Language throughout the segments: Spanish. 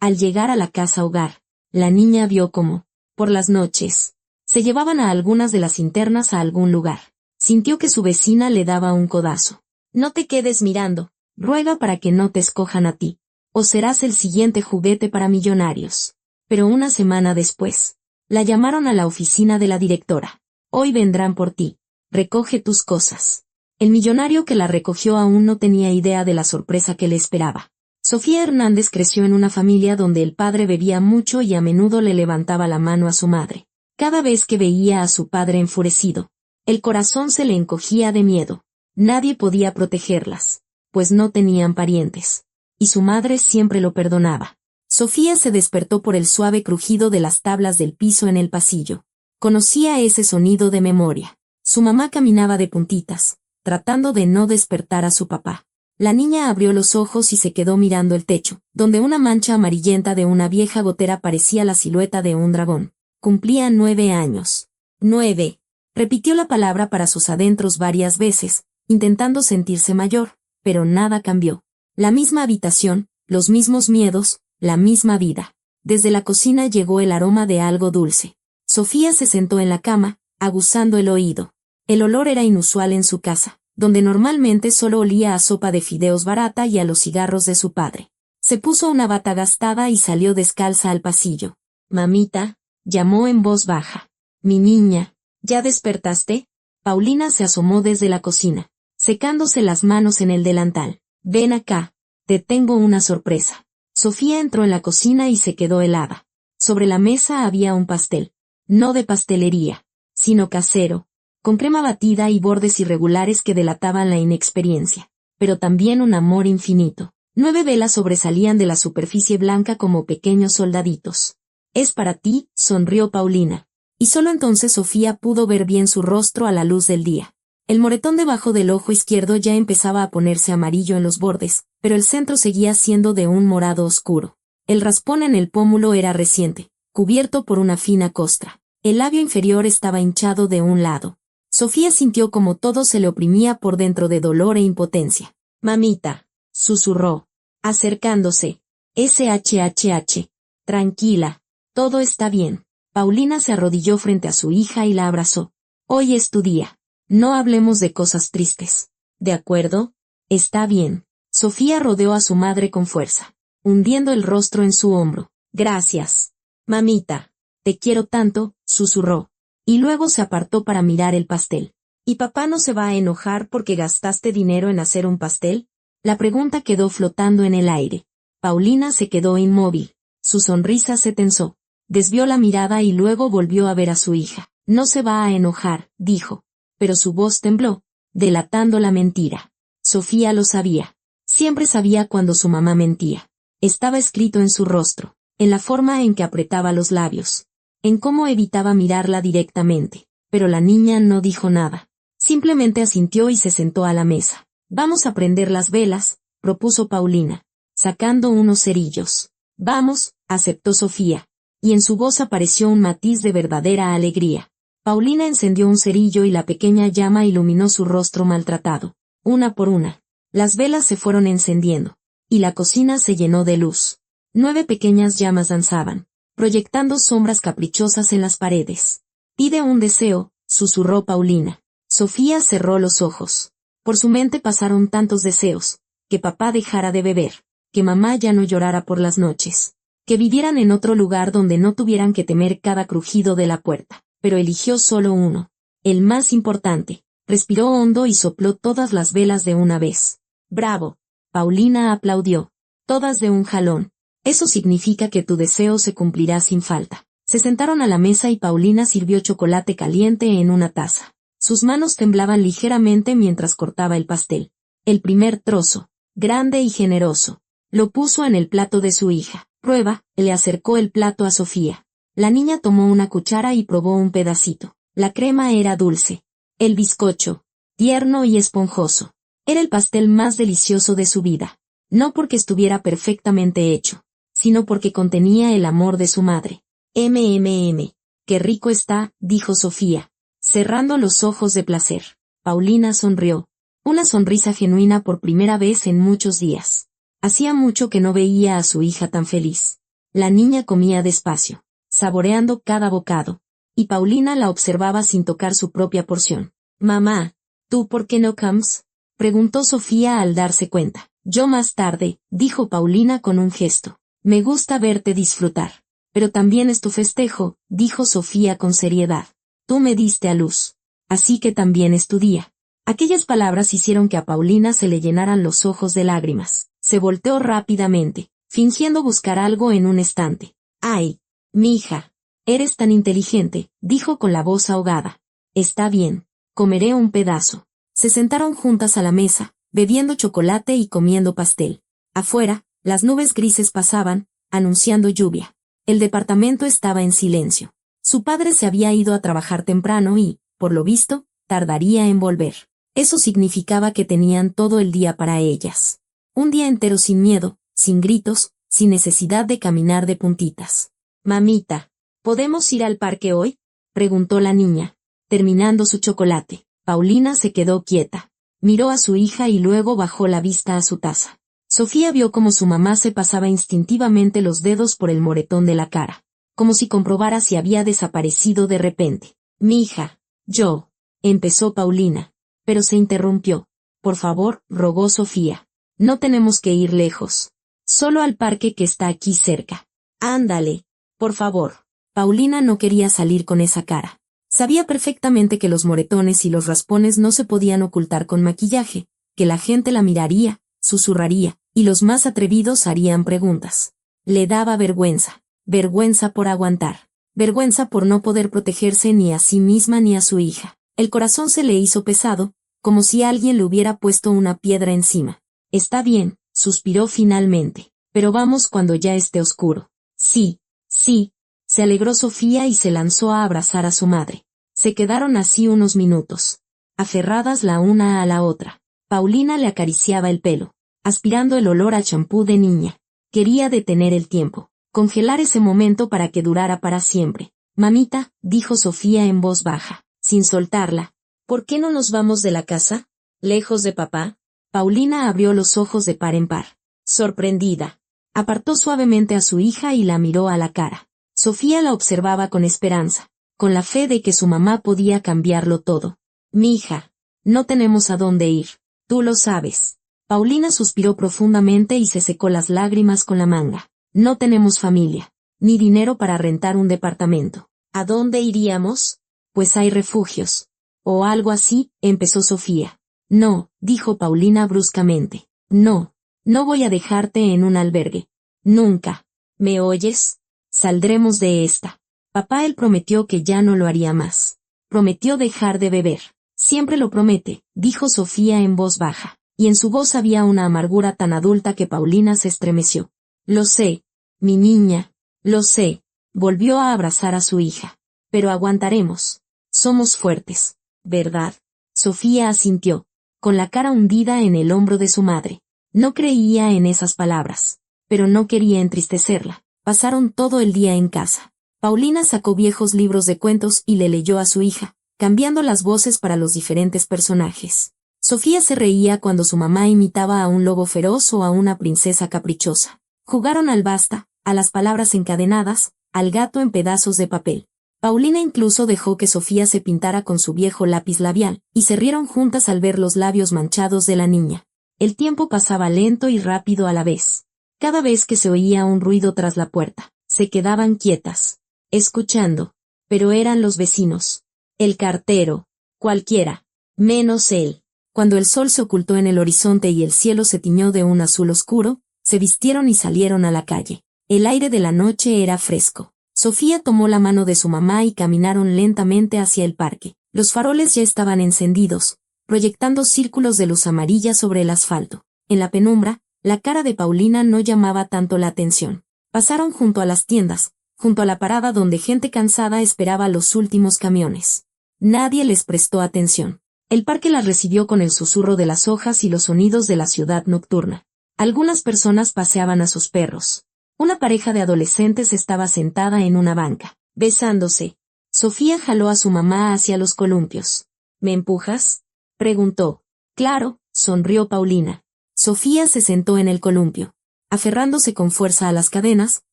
Al llegar a la casa hogar, la niña vio cómo, por las noches, se llevaban a algunas de las internas a algún lugar. Sintió que su vecina le daba un codazo. No te quedes mirando, ruega para que no te escojan a ti, o serás el siguiente juguete para millonarios. Pero una semana después, la llamaron a la oficina de la directora. Hoy vendrán por ti, recoge tus cosas. El millonario que la recogió aún no tenía idea de la sorpresa que le esperaba. Sofía Hernández creció en una familia donde el padre bebía mucho y a menudo le levantaba la mano a su madre. Cada vez que veía a su padre enfurecido, el corazón se le encogía de miedo. Nadie podía protegerlas, pues no tenían parientes. Y su madre siempre lo perdonaba. Sofía se despertó por el suave crujido de las tablas del piso en el pasillo. Conocía ese sonido de memoria. Su mamá caminaba de puntitas, tratando de no despertar a su papá. La niña abrió los ojos y se quedó mirando el techo, donde una mancha amarillenta de una vieja gotera parecía la silueta de un dragón. Cumplía 9 años. 9. Repitió la palabra para sus adentros varias veces, intentando sentirse mayor, pero nada cambió. La misma habitación, los mismos miedos, la misma vida. Desde la cocina llegó el aroma de algo dulce. Sofía se sentó en la cama, aguzando el oído. El olor era inusual en su casa, donde normalmente solo olía a sopa de fideos barata y a los cigarros de su padre. Se puso una bata gastada y salió descalza al pasillo. «Mamita», llamó en voz baja. «Mi niña, ¿ya despertaste?» Paulina se asomó desde la cocina, secándose las manos en el delantal. «Ven acá, te tengo una sorpresa». Sofía entró en la cocina y se quedó helada. Sobre la mesa había un pastel, no de pastelería, sino casero, con crema batida y bordes irregulares que delataban la inexperiencia, pero también un amor infinito. 9 velas sobresalían de la superficie blanca como pequeños soldaditos. «Es para ti», sonrió Paulina. Y solo entonces Sofía pudo ver bien su rostro a la luz del día. El moretón debajo del ojo izquierdo ya empezaba a ponerse amarillo en los bordes, pero el centro seguía siendo de un morado oscuro. El raspón en el pómulo era reciente, cubierto por una fina costra. El labio inferior estaba hinchado de un lado. Sofía sintió como todo se le oprimía por dentro de dolor e impotencia. «Mamita», susurró, acercándose. «SHHH. Tranquila, todo está bien». Paulina se arrodilló frente a su hija y la abrazó. «Hoy es tu día. No hablemos de cosas tristes. ¿De acuerdo? Está bien». Sofía rodeó a su madre con fuerza, hundiendo el rostro en su hombro. «Gracias. Mamita, te quiero tanto», susurró. Y luego se apartó para mirar el pastel. «¿Y papá no se va a enojar porque gastaste dinero en hacer un pastel?». La pregunta quedó flotando en el aire. Paulina se quedó inmóvil. Su sonrisa se tensó. Desvió la mirada y luego volvió a ver a su hija. «No se va a enojar», dijo. Pero su voz tembló, delatando la mentira. Sofía lo sabía. Siempre sabía cuando su mamá mentía. Estaba escrito en su rostro, en la forma en que apretaba los labios, en cómo evitaba mirarla directamente. Pero la niña no dijo nada. Simplemente asintió y se sentó a la mesa. «Vamos a prender las velas», propuso Paulina, sacando unos cerillos. «Vamos», aceptó Sofía, y en su voz apareció un matiz de verdadera alegría. Paulina encendió un cerillo y la pequeña llama iluminó su rostro maltratado. Una por una, las velas se fueron encendiendo, y la cocina se llenó de luz. 9 pequeñas llamas danzaban, proyectando sombras caprichosas en las paredes. «Pide un deseo», susurró Paulina. Sofía cerró los ojos. Por su mente pasaron tantos deseos: que papá dejara de beber, que mamá ya no llorara por las noches, que vivieran en otro lugar donde no tuvieran que temer cada crujido de la puerta. Pero eligió solo uno, el más importante. Respiró hondo y sopló todas las velas de una vez. «Bravo», Paulina aplaudió. «Todas de un jalón. Eso significa que tu deseo se cumplirá sin falta». Se sentaron a la mesa y Paulina sirvió chocolate caliente en una taza. Sus manos temblaban ligeramente mientras cortaba el pastel. El primer trozo, grande y generoso, lo puso en el plato de su hija. «Prueba», le acercó el plato a Sofía. La niña tomó una cuchara y probó un pedacito. La crema era dulce. El bizcocho, tierno y esponjoso. Era el pastel más delicioso de su vida. No porque estuviera perfectamente hecho, sino porque contenía el amor de su madre. «Qué rico está», dijo Sofía, cerrando los ojos de placer. Paulina sonrió. Una sonrisa genuina por primera vez en muchos días. Hacía mucho que no veía a su hija tan feliz. La niña comía despacio, saboreando cada bocado, y Paulina la observaba sin tocar su propia porción. «Mamá, ¿tú por qué no comes?», preguntó Sofía al darse cuenta. «Yo más tarde», dijo Paulina con un gesto. «Me gusta verte disfrutar. Pero también es tu festejo», dijo Sofía con seriedad. «Tú me diste a luz. Así que también es tu día». Aquellas palabras hicieron que a Paulina se le llenaran los ojos de lágrimas. Se volteó rápidamente, fingiendo buscar algo en un estante. «Ay, mija, eres tan inteligente», dijo con la voz ahogada. «Está bien, comeré un pedazo». Se sentaron juntas a la mesa, bebiendo chocolate y comiendo pastel. Afuera, las nubes grises pasaban, anunciando lluvia. El departamento estaba en silencio. Su padre se había ido a trabajar temprano y, por lo visto, tardaría en volver. Eso significaba que tenían todo el día para ellas. Un día entero sin miedo, sin gritos, sin necesidad de caminar de puntitas. «Mamita, ¿podemos ir al parque hoy?», preguntó la niña, terminando su chocolate. Paulina se quedó quieta. Miró a su hija y luego bajó la vista a su taza. Sofía vio cómo su mamá se pasaba instintivamente los dedos por el moretón de la cara, como si comprobara si había desaparecido de repente. «Mija, yo», empezó Paulina, pero se interrumpió. «Por favor», rogó Sofía. «No tenemos que ir lejos. Solo al parque que está aquí cerca». «Ándale, por favor». Paulina no quería salir con esa cara. Sabía perfectamente que los moretones y los raspones no se podían ocultar con maquillaje, que la gente la miraría, susurraría, y los más atrevidos harían preguntas. Le daba vergüenza. Vergüenza por aguantar. Vergüenza por no poder protegerse ni a sí misma ni a su hija. El corazón se le hizo pesado, como si alguien le hubiera puesto una piedra encima. «Está bien», suspiró finalmente. «Pero vamos cuando ya esté oscuro». «Sí, sí», se alegró Sofía y se lanzó a abrazar a su madre. Se quedaron así unos minutos, aferradas la una a la otra. Paulina le acariciaba el pelo, aspirando el olor a champú de niña. Quería detener el tiempo, congelar ese momento para que durara para siempre. «Mamita», dijo Sofía en voz baja, sin soltarla, «¿por qué no nos vamos de la casa? ¿Lejos de papá?». Paulina abrió los ojos de par en par, sorprendida. Apartó suavemente a su hija y la miró a la cara. Sofía la observaba con esperanza, con la fe de que su mamá podía cambiarlo todo. «Mija, no tenemos a dónde ir. Tú lo sabes». Paulina suspiró profundamente y se secó las lágrimas con la manga. «No tenemos familia, ni dinero para rentar un departamento. ¿A dónde iríamos? Pues hay refugios. O algo así», empezó Sofía. «No», dijo Paulina bruscamente. «No, no voy a dejarte en un albergue. Nunca. ¿Me oyes? Saldremos de esta». Papá él prometió que ya no lo haría más. Prometió dejar de beber. «Siempre lo promete», dijo Sofía en voz baja, y en su voz había una amargura tan adulta que Paulina se estremeció. «Lo sé, mi niña, lo sé», volvió a abrazar a su hija. «Pero aguantaremos. Somos fuertes, ¿verdad?». Sofía asintió, con la cara hundida en el hombro de su madre. No creía en esas palabras, pero no quería entristecerla. Pasaron todo el día en casa. Paulina sacó viejos libros de cuentos y le leyó a su hija, cambiando las voces para los diferentes personajes. Sofía se reía cuando su mamá imitaba a un lobo feroz o a una princesa caprichosa. Jugaron al basta, a las palabras encadenadas, al gato en pedazos de papel. Paulina incluso dejó que Sofía se pintara con su viejo lápiz labial, y se rieron juntas al ver los labios manchados de la niña. El tiempo pasaba lento y rápido a la vez. Cada vez que se oía un ruido tras la puerta, se quedaban quietas, escuchando. Pero eran los vecinos. El cartero. Cualquiera. Menos él. Cuando el sol se ocultó en el horizonte y el cielo se tiñó de un azul oscuro, se vistieron y salieron a la calle. El aire de la noche era fresco. Sofía tomó la mano de su mamá y caminaron lentamente hacia el parque. Los faroles ya estaban encendidos, proyectando círculos de luz amarilla sobre el asfalto. En la penumbra, la cara de Paulina no llamaba tanto la atención. Pasaron junto a las tiendas, junto a la parada donde gente cansada esperaba los últimos camiones. Nadie les prestó atención. El parque las recibió con el susurro de las hojas y los sonidos de la ciudad nocturna. Algunas personas paseaban a sus perros. Una pareja de adolescentes estaba sentada en una banca, besándose. Sofía jaló a su mamá hacia los columpios. «¿Me empujas?», preguntó. «Claro», sonrió Paulina. Sofía se sentó en el columpio. Aferrándose con fuerza a las cadenas,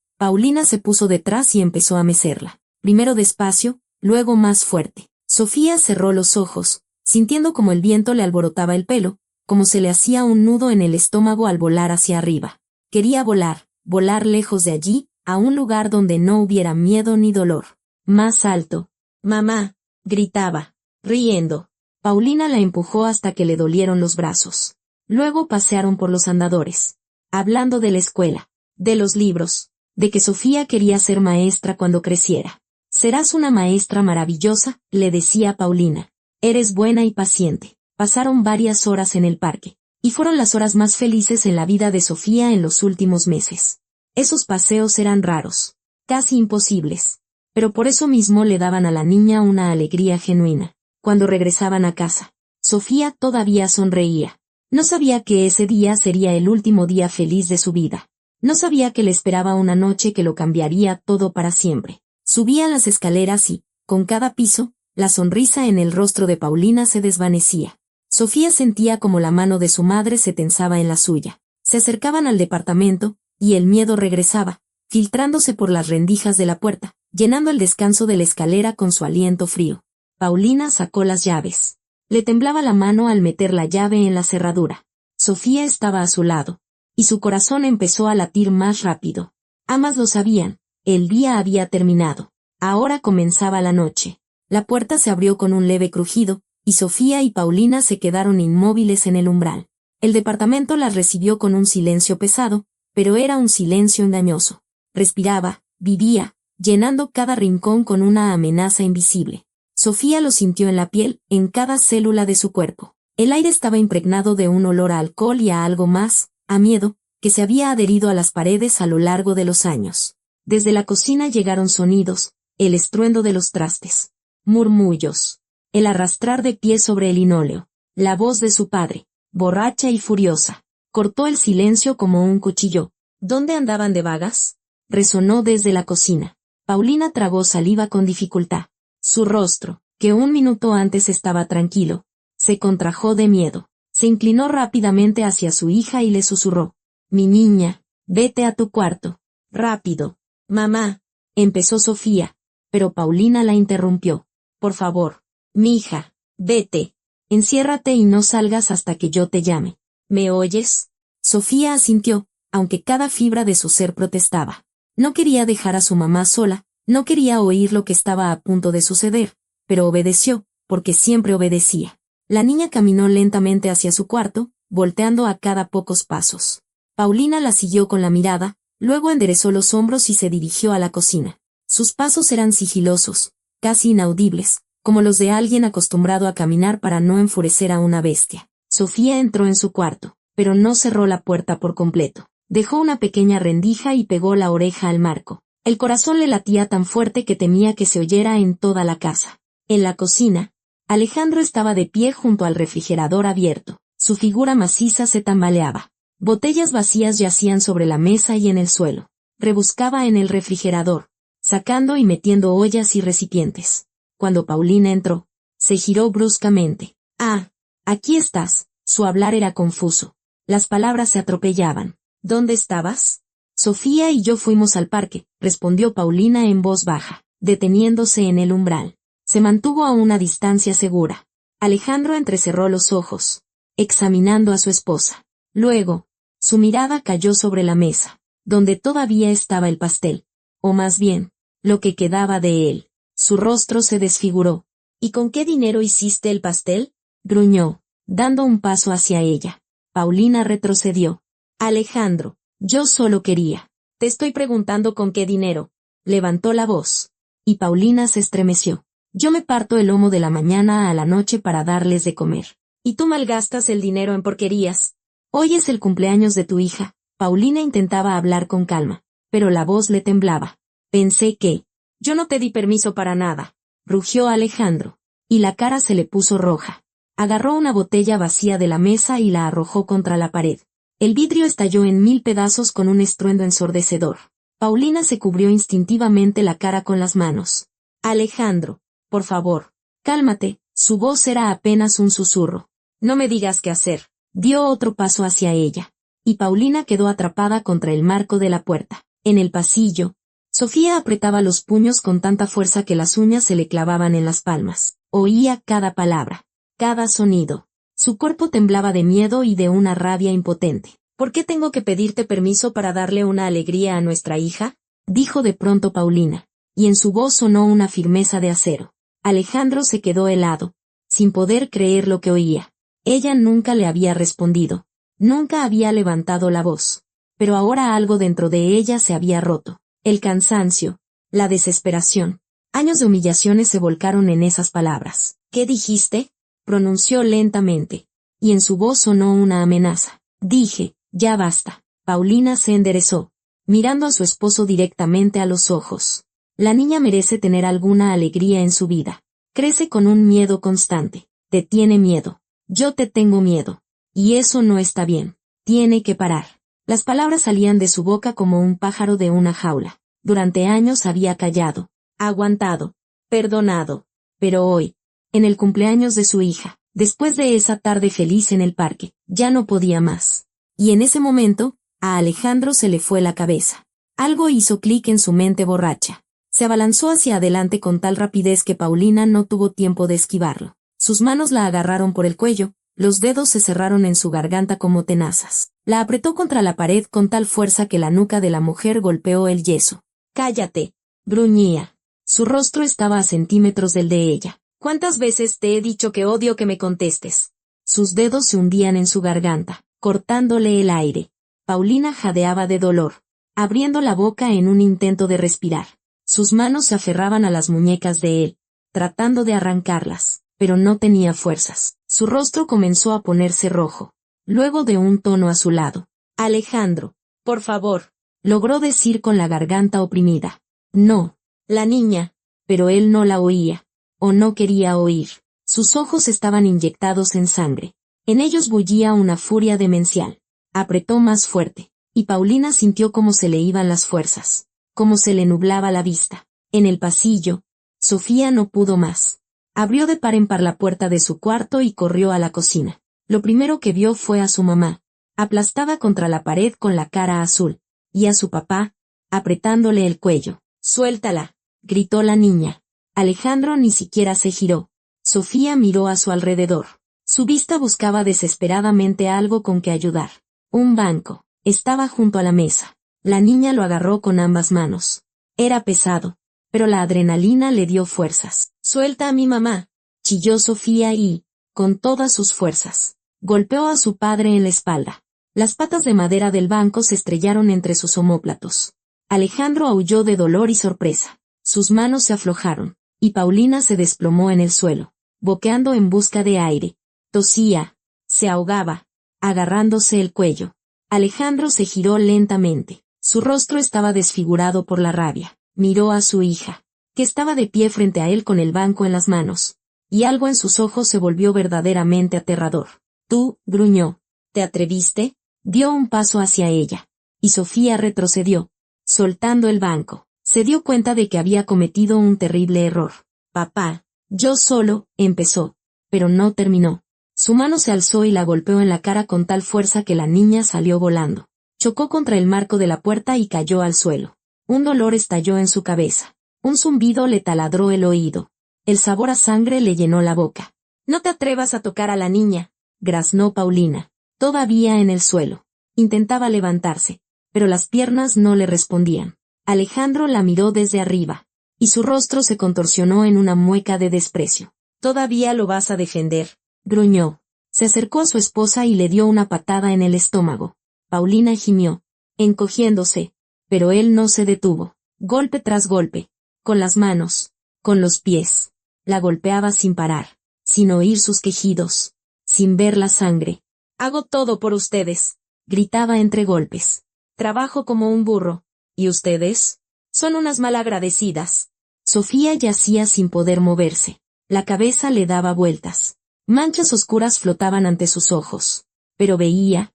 Paulina se puso detrás y empezó a mecerla. Primero despacio, luego más fuerte. Sofía cerró los ojos, sintiendo como el viento le alborotaba el pelo, como se le hacía un nudo en el estómago al volar hacia arriba. Quería volar, volar lejos de allí, a un lugar donde no hubiera miedo ni dolor. Más alto. Mamá, gritaba, riendo. Paulina la empujó hasta que le dolieron los brazos. Luego pasearon por los andadores, hablando de la escuela, de los libros, de que Sofía quería ser maestra cuando creciera. Serás una maestra maravillosa, le decía Paulina. Eres buena y paciente. Pasaron varias horas en el parque, y fueron las horas más felices en la vida de Sofía en los últimos meses. Esos paseos eran raros, casi imposibles, pero por eso mismo le daban a la niña una alegría genuina. Cuando regresaban a casa, Sofía todavía sonreía. No sabía que ese día sería el último día feliz de su vida. No sabía que le esperaba una noche que lo cambiaría todo para siempre. Subía las escaleras y, con cada piso, la sonrisa en el rostro de Paulina se desvanecía. Sofía sentía como la mano de su madre se tensaba en la suya. Se acercaban al departamento, y el miedo regresaba, filtrándose por las rendijas de la puerta, llenando el descanso de la escalera con su aliento frío. Paulina sacó las llaves. Le temblaba la mano al meter la llave en la cerradura. Sofía estaba a su lado, y su corazón empezó a latir más rápido. Ambas lo sabían, el día había terminado. Ahora comenzaba la noche. La puerta se abrió con un leve crujido, y Sofía y Paulina se quedaron inmóviles en el umbral. El departamento las recibió con un silencio pesado, pero era un silencio engañoso. Respiraba, vivía, llenando cada rincón con una amenaza invisible. Sofía lo sintió en la piel, en cada célula de su cuerpo. El aire estaba impregnado de un olor a alcohol y a algo más, a miedo, que se había adherido a las paredes a lo largo de los años. Desde la cocina llegaron sonidos, el estruendo de los trastes, murmullos, el arrastrar de pies sobre el linóleo, la voz de su padre, borracha y furiosa. Cortó el silencio como un cuchillo. ¿Dónde andaban de vagas? Resonó desde la cocina. Paulina tragó saliva con dificultad. Su rostro, que un minuto antes estaba tranquilo, se contrajo de miedo. Se inclinó rápidamente hacia su hija y le susurró. Mi niña, vete a tu cuarto. Rápido. Mamá, empezó Sofía, pero Paulina la interrumpió. Por favor, mija, vete. Enciérrate y no salgas hasta que yo te llame. ¿Me oyes? Sofía asintió, aunque cada fibra de su ser protestaba. No quería dejar a su mamá sola, no quería oír lo que estaba a punto de suceder, pero obedeció, porque siempre obedecía. La niña caminó lentamente hacia su cuarto, volteando a cada pocos pasos. Paulina la siguió con la mirada, luego enderezó los hombros y se dirigió a la cocina. Sus pasos eran sigilosos, casi inaudibles, como los de alguien acostumbrado a caminar para no enfurecer a una bestia. Sofía entró en su cuarto, pero no cerró la puerta por completo. Dejó una pequeña rendija y pegó la oreja al marco. El corazón le latía tan fuerte que temía que se oyera en toda la casa. En la cocina, Alejandro estaba de pie junto al refrigerador abierto. Su figura maciza se tambaleaba. Botellas vacías yacían sobre la mesa y en el suelo. Rebuscaba en el refrigerador, sacando y metiendo ollas y recipientes. Cuando Paulina entró, se giró bruscamente. Ah, aquí estás. Su hablar era confuso. Las palabras se atropellaban. ¿Dónde estabas? Sofía y yo fuimos al parque, respondió Paulina en voz baja, deteniéndose en el umbral. Se mantuvo a una distancia segura. Alejandro entrecerró los ojos, examinando a su esposa. Luego, su mirada cayó sobre la mesa, donde todavía estaba el pastel, o más bien, lo que quedaba de él. Su rostro se desfiguró. ¿Y con qué dinero hiciste el pastel? Gruñó, dando un paso hacia ella. Paulina retrocedió. Alejandro, yo solo quería. Te estoy preguntando con qué dinero. Levantó la voz. Y Paulina se estremeció. Yo me parto el lomo de la mañana a la noche para darles de comer. Y tú malgastas el dinero en porquerías. Hoy es el cumpleaños de tu hija. Paulina intentaba hablar con calma, pero la voz le temblaba. Pensé que... Yo no te di permiso para nada. Rugió Alejandro. Y la cara se le puso roja. Agarró una botella vacía de la mesa y la arrojó contra la pared. El vidrio estalló en 1000 pedazos con un estruendo ensordecedor. Paulina se cubrió instintivamente la cara con las manos. Alejandro, por favor, cálmate. Su voz era apenas un susurro. No me digas qué hacer. Dio otro paso hacia ella. Y Paulina quedó atrapada contra el marco de la puerta. En el pasillo, Sofía apretaba los puños con tanta fuerza que las uñas se le clavaban en las palmas. Oía cada palabra, cada sonido. Su cuerpo temblaba de miedo y de una rabia impotente. ¿Por qué tengo que pedirte permiso para darle una alegría a nuestra hija?, dijo de pronto Paulina, y en su voz sonó una firmeza de acero. Alejandro se quedó helado, sin poder creer lo que oía. Ella nunca le había respondido, nunca había levantado la voz, pero ahora algo dentro de ella se había roto. El cansancio, la desesperación. Años de humillaciones se volcaron en esas palabras. ¿Qué dijiste?, pronunció lentamente, y en su voz sonó una amenaza. Dije, ya basta. Paulina se enderezó, mirando a su esposo directamente a los ojos. La niña merece tener alguna alegría en su vida. Crece con un miedo constante. Te tiene miedo. Yo te tengo miedo. Y eso no está bien. Tiene que parar. Las palabras salían de su boca como un pájaro de una jaula. Durante años había callado, aguantado, perdonado. Pero hoy, en el cumpleaños de su hija, después de esa tarde feliz en el parque, ya no podía más. Y en ese momento, a Alejandro se le fue la cabeza. Algo hizo clic en su mente borracha. Se abalanzó hacia adelante con tal rapidez que Paulina no tuvo tiempo de esquivarlo. Sus manos la agarraron por el cuello, los dedos se cerraron en su garganta como tenazas. La apretó contra la pared con tal fuerza que la nuca de la mujer golpeó el yeso. «¡Cállate!», gruñía. Su rostro estaba a centímetros del de ella. «¿Cuántas veces te he dicho que odio que me contestes?». Sus dedos se hundían en su garganta, cortándole el aire. Paulina jadeaba de dolor, abriendo la boca en un intento de respirar. Sus manos se aferraban a las muñecas de él, tratando de arrancarlas, pero no tenía fuerzas. Su rostro comenzó a ponerse rojo. Luego de un tono azulado. «Alejandro, por favor», logró decir con la garganta oprimida. «No». La niña, pero él no la oía, o no quería oír. Sus ojos estaban inyectados en sangre. En ellos bullía una furia demencial. Apretó más fuerte, y Paulina sintió cómo se le iban las fuerzas, cómo se le nublaba la vista. En el pasillo, Sofía no pudo más. Abrió de par en par la puerta de su cuarto y corrió a la cocina. Lo primero que vio fue a su mamá, aplastada contra la pared con la cara azul, y a su papá, apretándole el cuello. «Suéltala», gritó la niña. Alejandro ni siquiera se giró. Sofía miró a su alrededor. Su vista buscaba desesperadamente algo con que ayudar. Un banco. Estaba junto a la mesa. La niña lo agarró con ambas manos. Era pesado, pero la adrenalina le dio fuerzas. «Suelta a mi mamá», chilló Sofía y, con todas sus fuerzas, golpeó a su padre en la espalda. Las patas de madera del banco se estrellaron entre sus omóplatos. Alejandro aulló de dolor y sorpresa. Sus manos se aflojaron, y Paulina se desplomó en el suelo, boqueando en busca de aire. Tosía, se ahogaba, agarrándose el cuello. Alejandro se giró lentamente. Su rostro estaba desfigurado por la rabia. Miró a su hija, que estaba de pie frente a él con el banco en las manos, y algo en sus ojos se volvió verdaderamente aterrador. «Tú», gruñó, «¿te atreviste?». Dio un paso hacia ella, y Sofía retrocedió, soltando el banco. Se dio cuenta de que había cometido un terrible error. «Papá, yo solo», empezó, pero no terminó. Su mano se alzó y la golpeó en la cara con tal fuerza que la niña salió volando. Chocó contra el marco de la puerta y cayó al suelo. Un dolor estalló en su cabeza. Un zumbido le taladró el oído. El sabor a sangre le llenó la boca. «No te atrevas a tocar a la niña», graznó Paulina, todavía en el suelo. Intentaba levantarse, pero las piernas no le respondían. Alejandro la miró desde arriba, y su rostro se contorsionó en una mueca de desprecio. «¿Todavía lo vas a defender?», gruñó. Se acercó a su esposa y le dio una patada en el estómago. Paulina gimió, encogiéndose, pero él no se detuvo. Golpe tras golpe, con las manos, con los pies. La golpeaba sin parar, sin oír sus quejidos, sin ver la sangre. «Hago todo por ustedes», gritaba entre golpes. «Trabajo como un burro. ¿Y ustedes? Son unas malagradecidas». Sofía yacía sin poder moverse. La cabeza le daba vueltas. Manchas oscuras flotaban ante sus ojos. Pero veía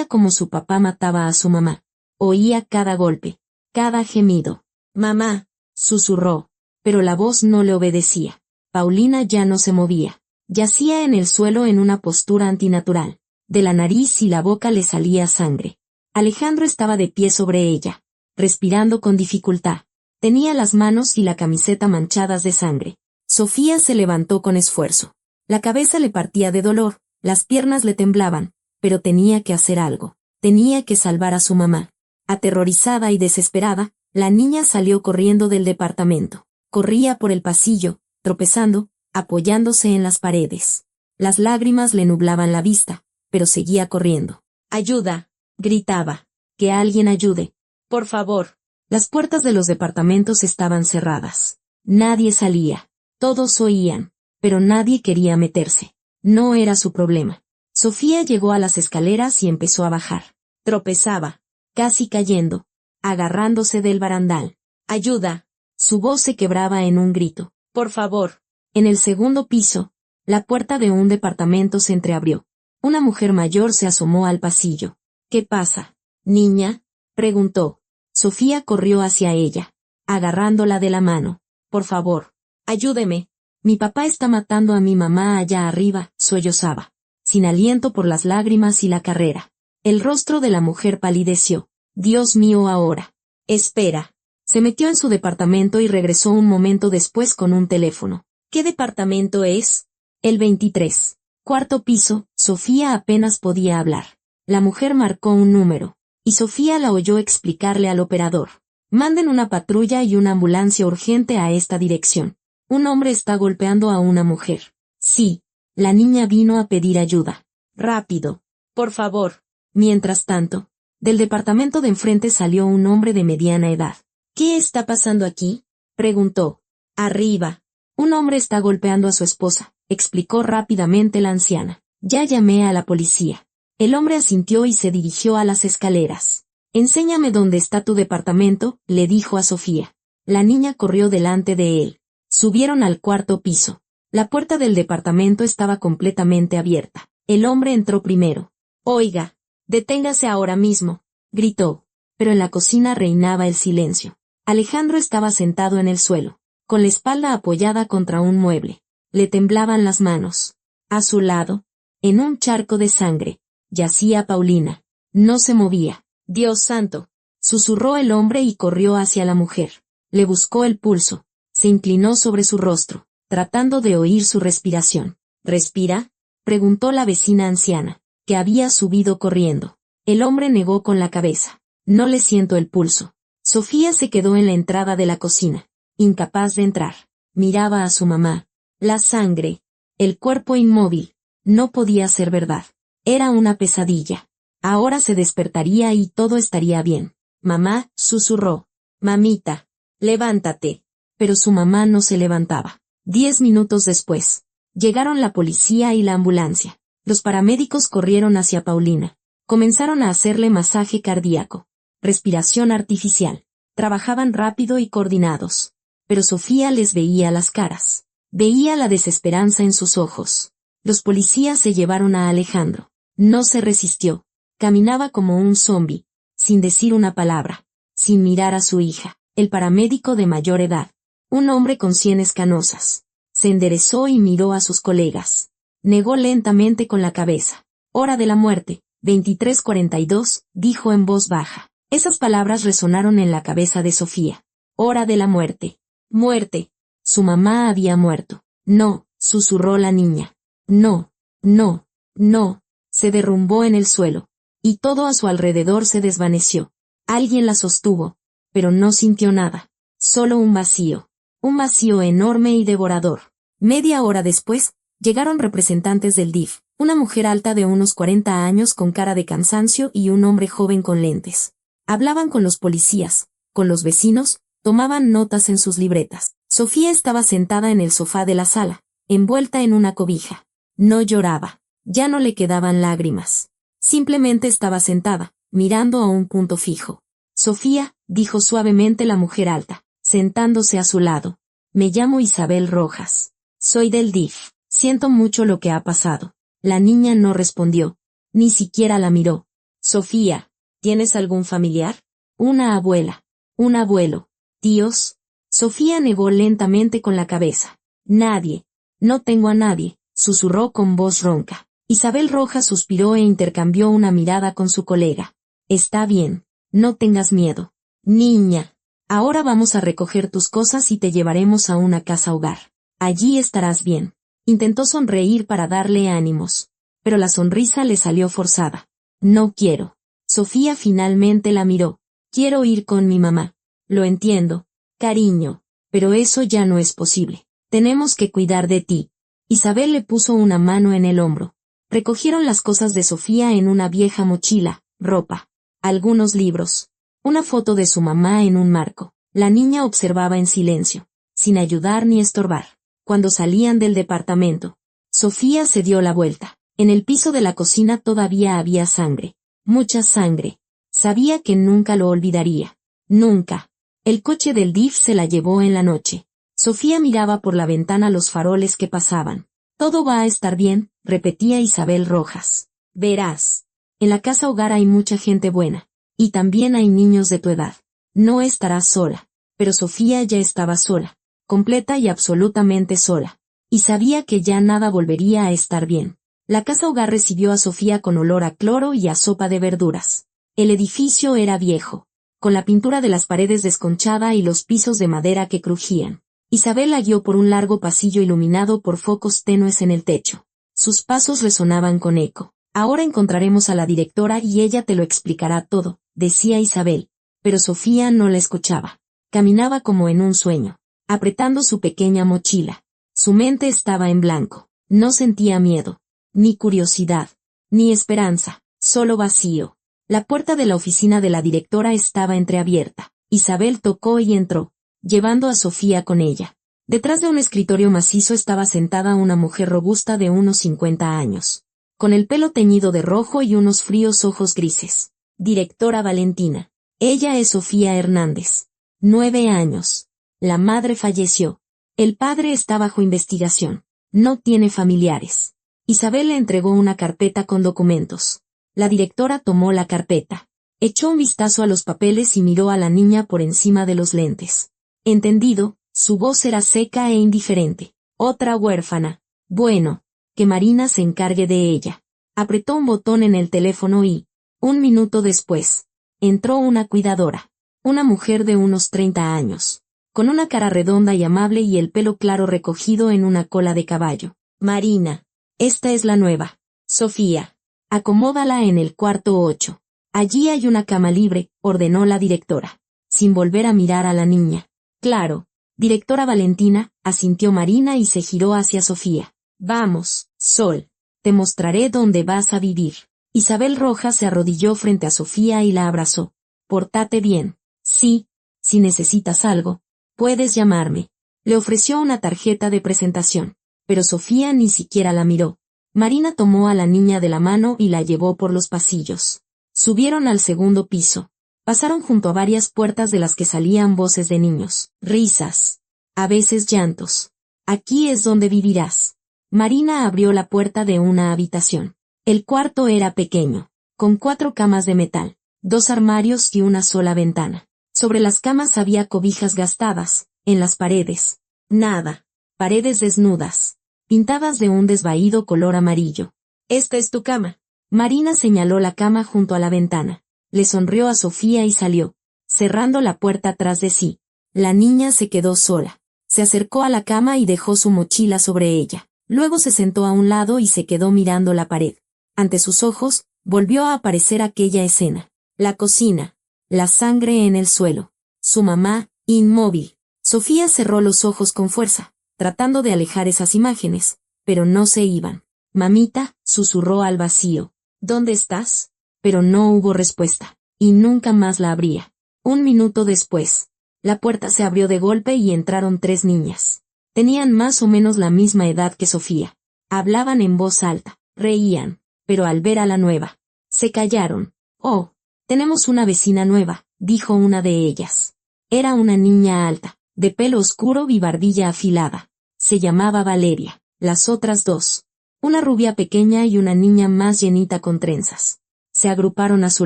como su papá mataba a su mamá. Oía cada golpe, cada gemido. «Mamá», susurró, pero la voz no le obedecía. Paulina ya no se movía. Yacía en el suelo en una postura antinatural. De la nariz y la boca le salía sangre. Alejandro estaba de pie sobre ella, respirando con dificultad. Tenía las manos y la camiseta manchadas de sangre. Sofía se levantó con esfuerzo. La cabeza le partía de dolor, las piernas le temblaban, pero tenía que hacer algo. Tenía que salvar a su mamá. Aterrorizada y desesperada, la niña salió corriendo del departamento. Corría por el pasillo, tropezando, apoyándose en las paredes. Las lágrimas le nublaban la vista, pero seguía corriendo. ¡Ayuda!, gritaba. ¡Que alguien ayude! ¡Por favor! Las puertas de los departamentos estaban cerradas. Nadie salía. Todos oían, pero nadie quería meterse. No era su problema. Sofía llegó a las escaleras y empezó a bajar. Tropezaba, casi cayendo, agarrándose del barandal. ¡Ayuda! Su voz se quebraba en un grito. ¡Por favor! En el segundo piso, la puerta de un departamento se entreabrió. Una mujer mayor se asomó al pasillo. ¿Qué pasa, niña?, preguntó. Sofía corrió hacia ella, agarrándola de la mano. Por favor, ayúdeme. Mi papá está matando a mi mamá allá arriba, sollozaba, sin aliento por las lágrimas y la carrera. El rostro de la mujer palideció. Dios mío, ahora. Espera. Se metió en su departamento y regresó un momento después con un teléfono. ¿Qué departamento es? El 23. Cuarto piso. Sofía apenas podía hablar. La mujer marcó un número, y Sofía la oyó explicarle al operador. Manden una patrulla y una ambulancia urgente a esta dirección. Un hombre está golpeando a una mujer. Sí. La niña vino a pedir ayuda. Rápido. Por favor. Mientras tanto, del departamento de enfrente salió un hombre de mediana edad. ¿Qué está pasando aquí?, preguntó. Arriba. Un hombre está golpeando a su esposa, explicó rápidamente la anciana. Ya llamé a la policía. El hombre asintió y se dirigió a las escaleras. Enséñame dónde está tu departamento, le dijo a Sofía. La niña corrió delante de él. Subieron al cuarto piso. La puerta del departamento estaba completamente abierta. El hombre entró primero. Oiga, deténgase ahora mismo, gritó. Pero en la cocina reinaba el silencio. Alejandro estaba sentado en el suelo, con la espalda apoyada contra un mueble. Le temblaban las manos. A su lado, en un charco de sangre, yacía Paulina. No se movía. Dios santo, susurró el hombre y corrió hacia la mujer. Le buscó el pulso. Se inclinó sobre su rostro, tratando de oír su respiración. ¿Respira?, preguntó la vecina anciana, que había subido corriendo. El hombre negó con la cabeza. No le siento el pulso. Sofía se quedó en la entrada de la cocina, incapaz de entrar. Miraba a su mamá. La sangre, el cuerpo inmóvil. No podía ser verdad. Era una pesadilla. Ahora se despertaría y todo estaría bien. Mamá, susurró. Mamita, levántate. Pero su mamá no se levantaba. 10 minutos después, llegaron la policía y la ambulancia. Los paramédicos corrieron hacia Paulina. Comenzaron a hacerle masaje cardíaco. Respiración artificial. Trabajaban rápido y coordinados. Pero Sofía les veía las caras. Veía la desesperanza en sus ojos. Los policías se llevaron a Alejandro. No se resistió. Caminaba como un zombi, sin decir una palabra, sin mirar a su hija. El paramédico de mayor edad, un hombre con sienes canosas, se enderezó y miró a sus colegas. Negó lentamente con la cabeza. Hora de la muerte, 23:42, dijo en voz baja. Esas palabras resonaron en la cabeza de Sofía. Hora de la muerte. Muerte. Su mamá había muerto. No, susurró la niña. No, no, no. Se derrumbó en el suelo. Y todo a su alrededor se desvaneció. Alguien la sostuvo, pero no sintió nada. Solo un vacío. Un vacío enorme y devorador. Media hora después, llegaron representantes del DIF, una mujer alta de unos 40 años con cara de cansancio y un hombre joven con lentes. Hablaban con los policías, con los vecinos, tomaban notas en sus libretas. Sofía estaba sentada en el sofá de la sala, envuelta en una cobija. No lloraba. Ya no le quedaban lágrimas. Simplemente estaba sentada, mirando a un punto fijo. Sofía, dijo suavemente la mujer alta, sentándose a su lado. Me llamo Isabel Rojas. Soy del DIF. Siento mucho lo que ha pasado. La niña no respondió. Ni siquiera la miró. Sofía, ¿tienes algún familiar? Una abuela. Un abuelo. ¿Tíos? Sofía negó lentamente con la cabeza. Nadie. No tengo a nadie, susurró con voz ronca. Isabel Rojas suspiró e intercambió una mirada con su colega. Está bien. No tengas miedo. Niña, ahora vamos a recoger tus cosas y te llevaremos a una casa hogar. Allí estarás bien. Intentó sonreír para darle ánimos, pero la sonrisa le salió forzada. No quiero. Sofía finalmente la miró. Quiero ir con mi mamá. Lo entiendo, cariño, pero eso ya no es posible. Tenemos que cuidar de ti. Isabel le puso una mano en el hombro. Recogieron las cosas de Sofía en una vieja mochila, ropa, algunos libros, una foto de su mamá en un marco. La niña observaba en silencio, sin ayudar ni estorbar. Cuando salían del departamento, Sofía se dio la vuelta. En el piso de la cocina todavía había sangre, mucha sangre. Sabía que nunca lo olvidaría. Nunca. El coche del DIF se la llevó en la noche. Sofía miraba por la ventana los faroles que pasaban. Todo va a estar bien, repetía Isabel Rojas. Verás. En la casa hogar hay mucha gente buena. Y también hay niños de tu edad. No estarás sola. Pero Sofía ya estaba sola. Completa y absolutamente sola. Y sabía que ya nada volvería a estar bien. La casa hogar recibió a Sofía con olor a cloro y a sopa de verduras. El edificio era viejo, con la pintura de las paredes desconchada y los pisos de madera que crujían. Isabel la guió por un largo pasillo iluminado por focos tenues en el techo. Sus pasos resonaban con eco. Ahora encontraremos a la directora y ella te lo explicará todo, decía Isabel. Pero Sofía no la escuchaba. Caminaba como en un sueño, apretando su pequeña mochila. Su mente estaba en blanco. No sentía miedo, ni curiosidad, ni esperanza, solo vacío. La puerta de la oficina de la directora estaba entreabierta. Isabel tocó y entró, llevando a Sofía con ella. Detrás de un escritorio macizo estaba sentada una mujer robusta de unos 50 años, con el pelo teñido de rojo y unos fríos ojos grises. Directora Valentina. Ella es Sofía Hernández. 9 años. La madre falleció. El padre está bajo investigación. No tiene familiares. Isabel le entregó una carpeta con documentos. La directora tomó la carpeta. Echó un vistazo a los papeles y miró a la niña por encima de los lentes. Entendido, su voz era seca e indiferente. Otra huérfana. Bueno, que Marina se encargue de ella. Apretó un botón en el teléfono y, un minuto después, entró una cuidadora. Una mujer de unos 30 años, con una cara redonda y amable y el pelo claro recogido en una cola de caballo. Marina. Esta es la nueva. Sofía. Acomódala en el cuarto 8. Allí hay una cama libre, ordenó la directora, sin volver a mirar a la niña. Claro, directora Valentina, asintió Marina y se giró hacia Sofía. Vamos, Sol, te mostraré dónde vas a vivir. Isabel Rojas se arrodilló frente a Sofía y la abrazó. Pórtate bien. Sí, si necesitas algo, puedes llamarme. Le ofreció una tarjeta de presentación, pero Sofía ni siquiera la miró. Marina tomó a la niña de la mano y la llevó por los pasillos. Subieron al segundo piso. Pasaron junto a varias puertas de las que salían voces de niños, risas, a veces llantos. Aquí es donde vivirás. Marina abrió la puerta de una habitación. El cuarto era pequeño, con 4 camas de metal, 2 armarios y una sola ventana. Sobre las camas había cobijas gastadas, en las paredes. Nada. Paredes desnudas, pintadas de un desvaído color amarillo. Esta es tu cama. Marina señaló la cama junto a la ventana. Le sonrió a Sofía y salió, cerrando la puerta tras de sí. La niña se quedó sola. Se acercó a la cama y dejó su mochila sobre ella. Luego se sentó a un lado y se quedó mirando la pared. Ante sus ojos, volvió a aparecer aquella escena. La cocina. La sangre en el suelo. Su mamá, inmóvil. Sofía cerró los ojos con fuerza, tratando de alejar esas imágenes, pero no se iban. Mamita, susurró al vacío. ¿Dónde estás? Pero no hubo respuesta, y nunca más la abría. Un minuto después, la puerta se abrió de golpe y entraron 3 niñas. Tenían más o menos la misma edad que Sofía. Hablaban en voz alta, reían, pero al ver a la nueva, se callaron. Oh, tenemos una vecina nueva, dijo una de ellas. Era una niña alta, de pelo oscuro y barbilla afilada. Se llamaba Valeria. Las otras 2, una rubia pequeña y una niña más llenita con trenzas, se agruparon a su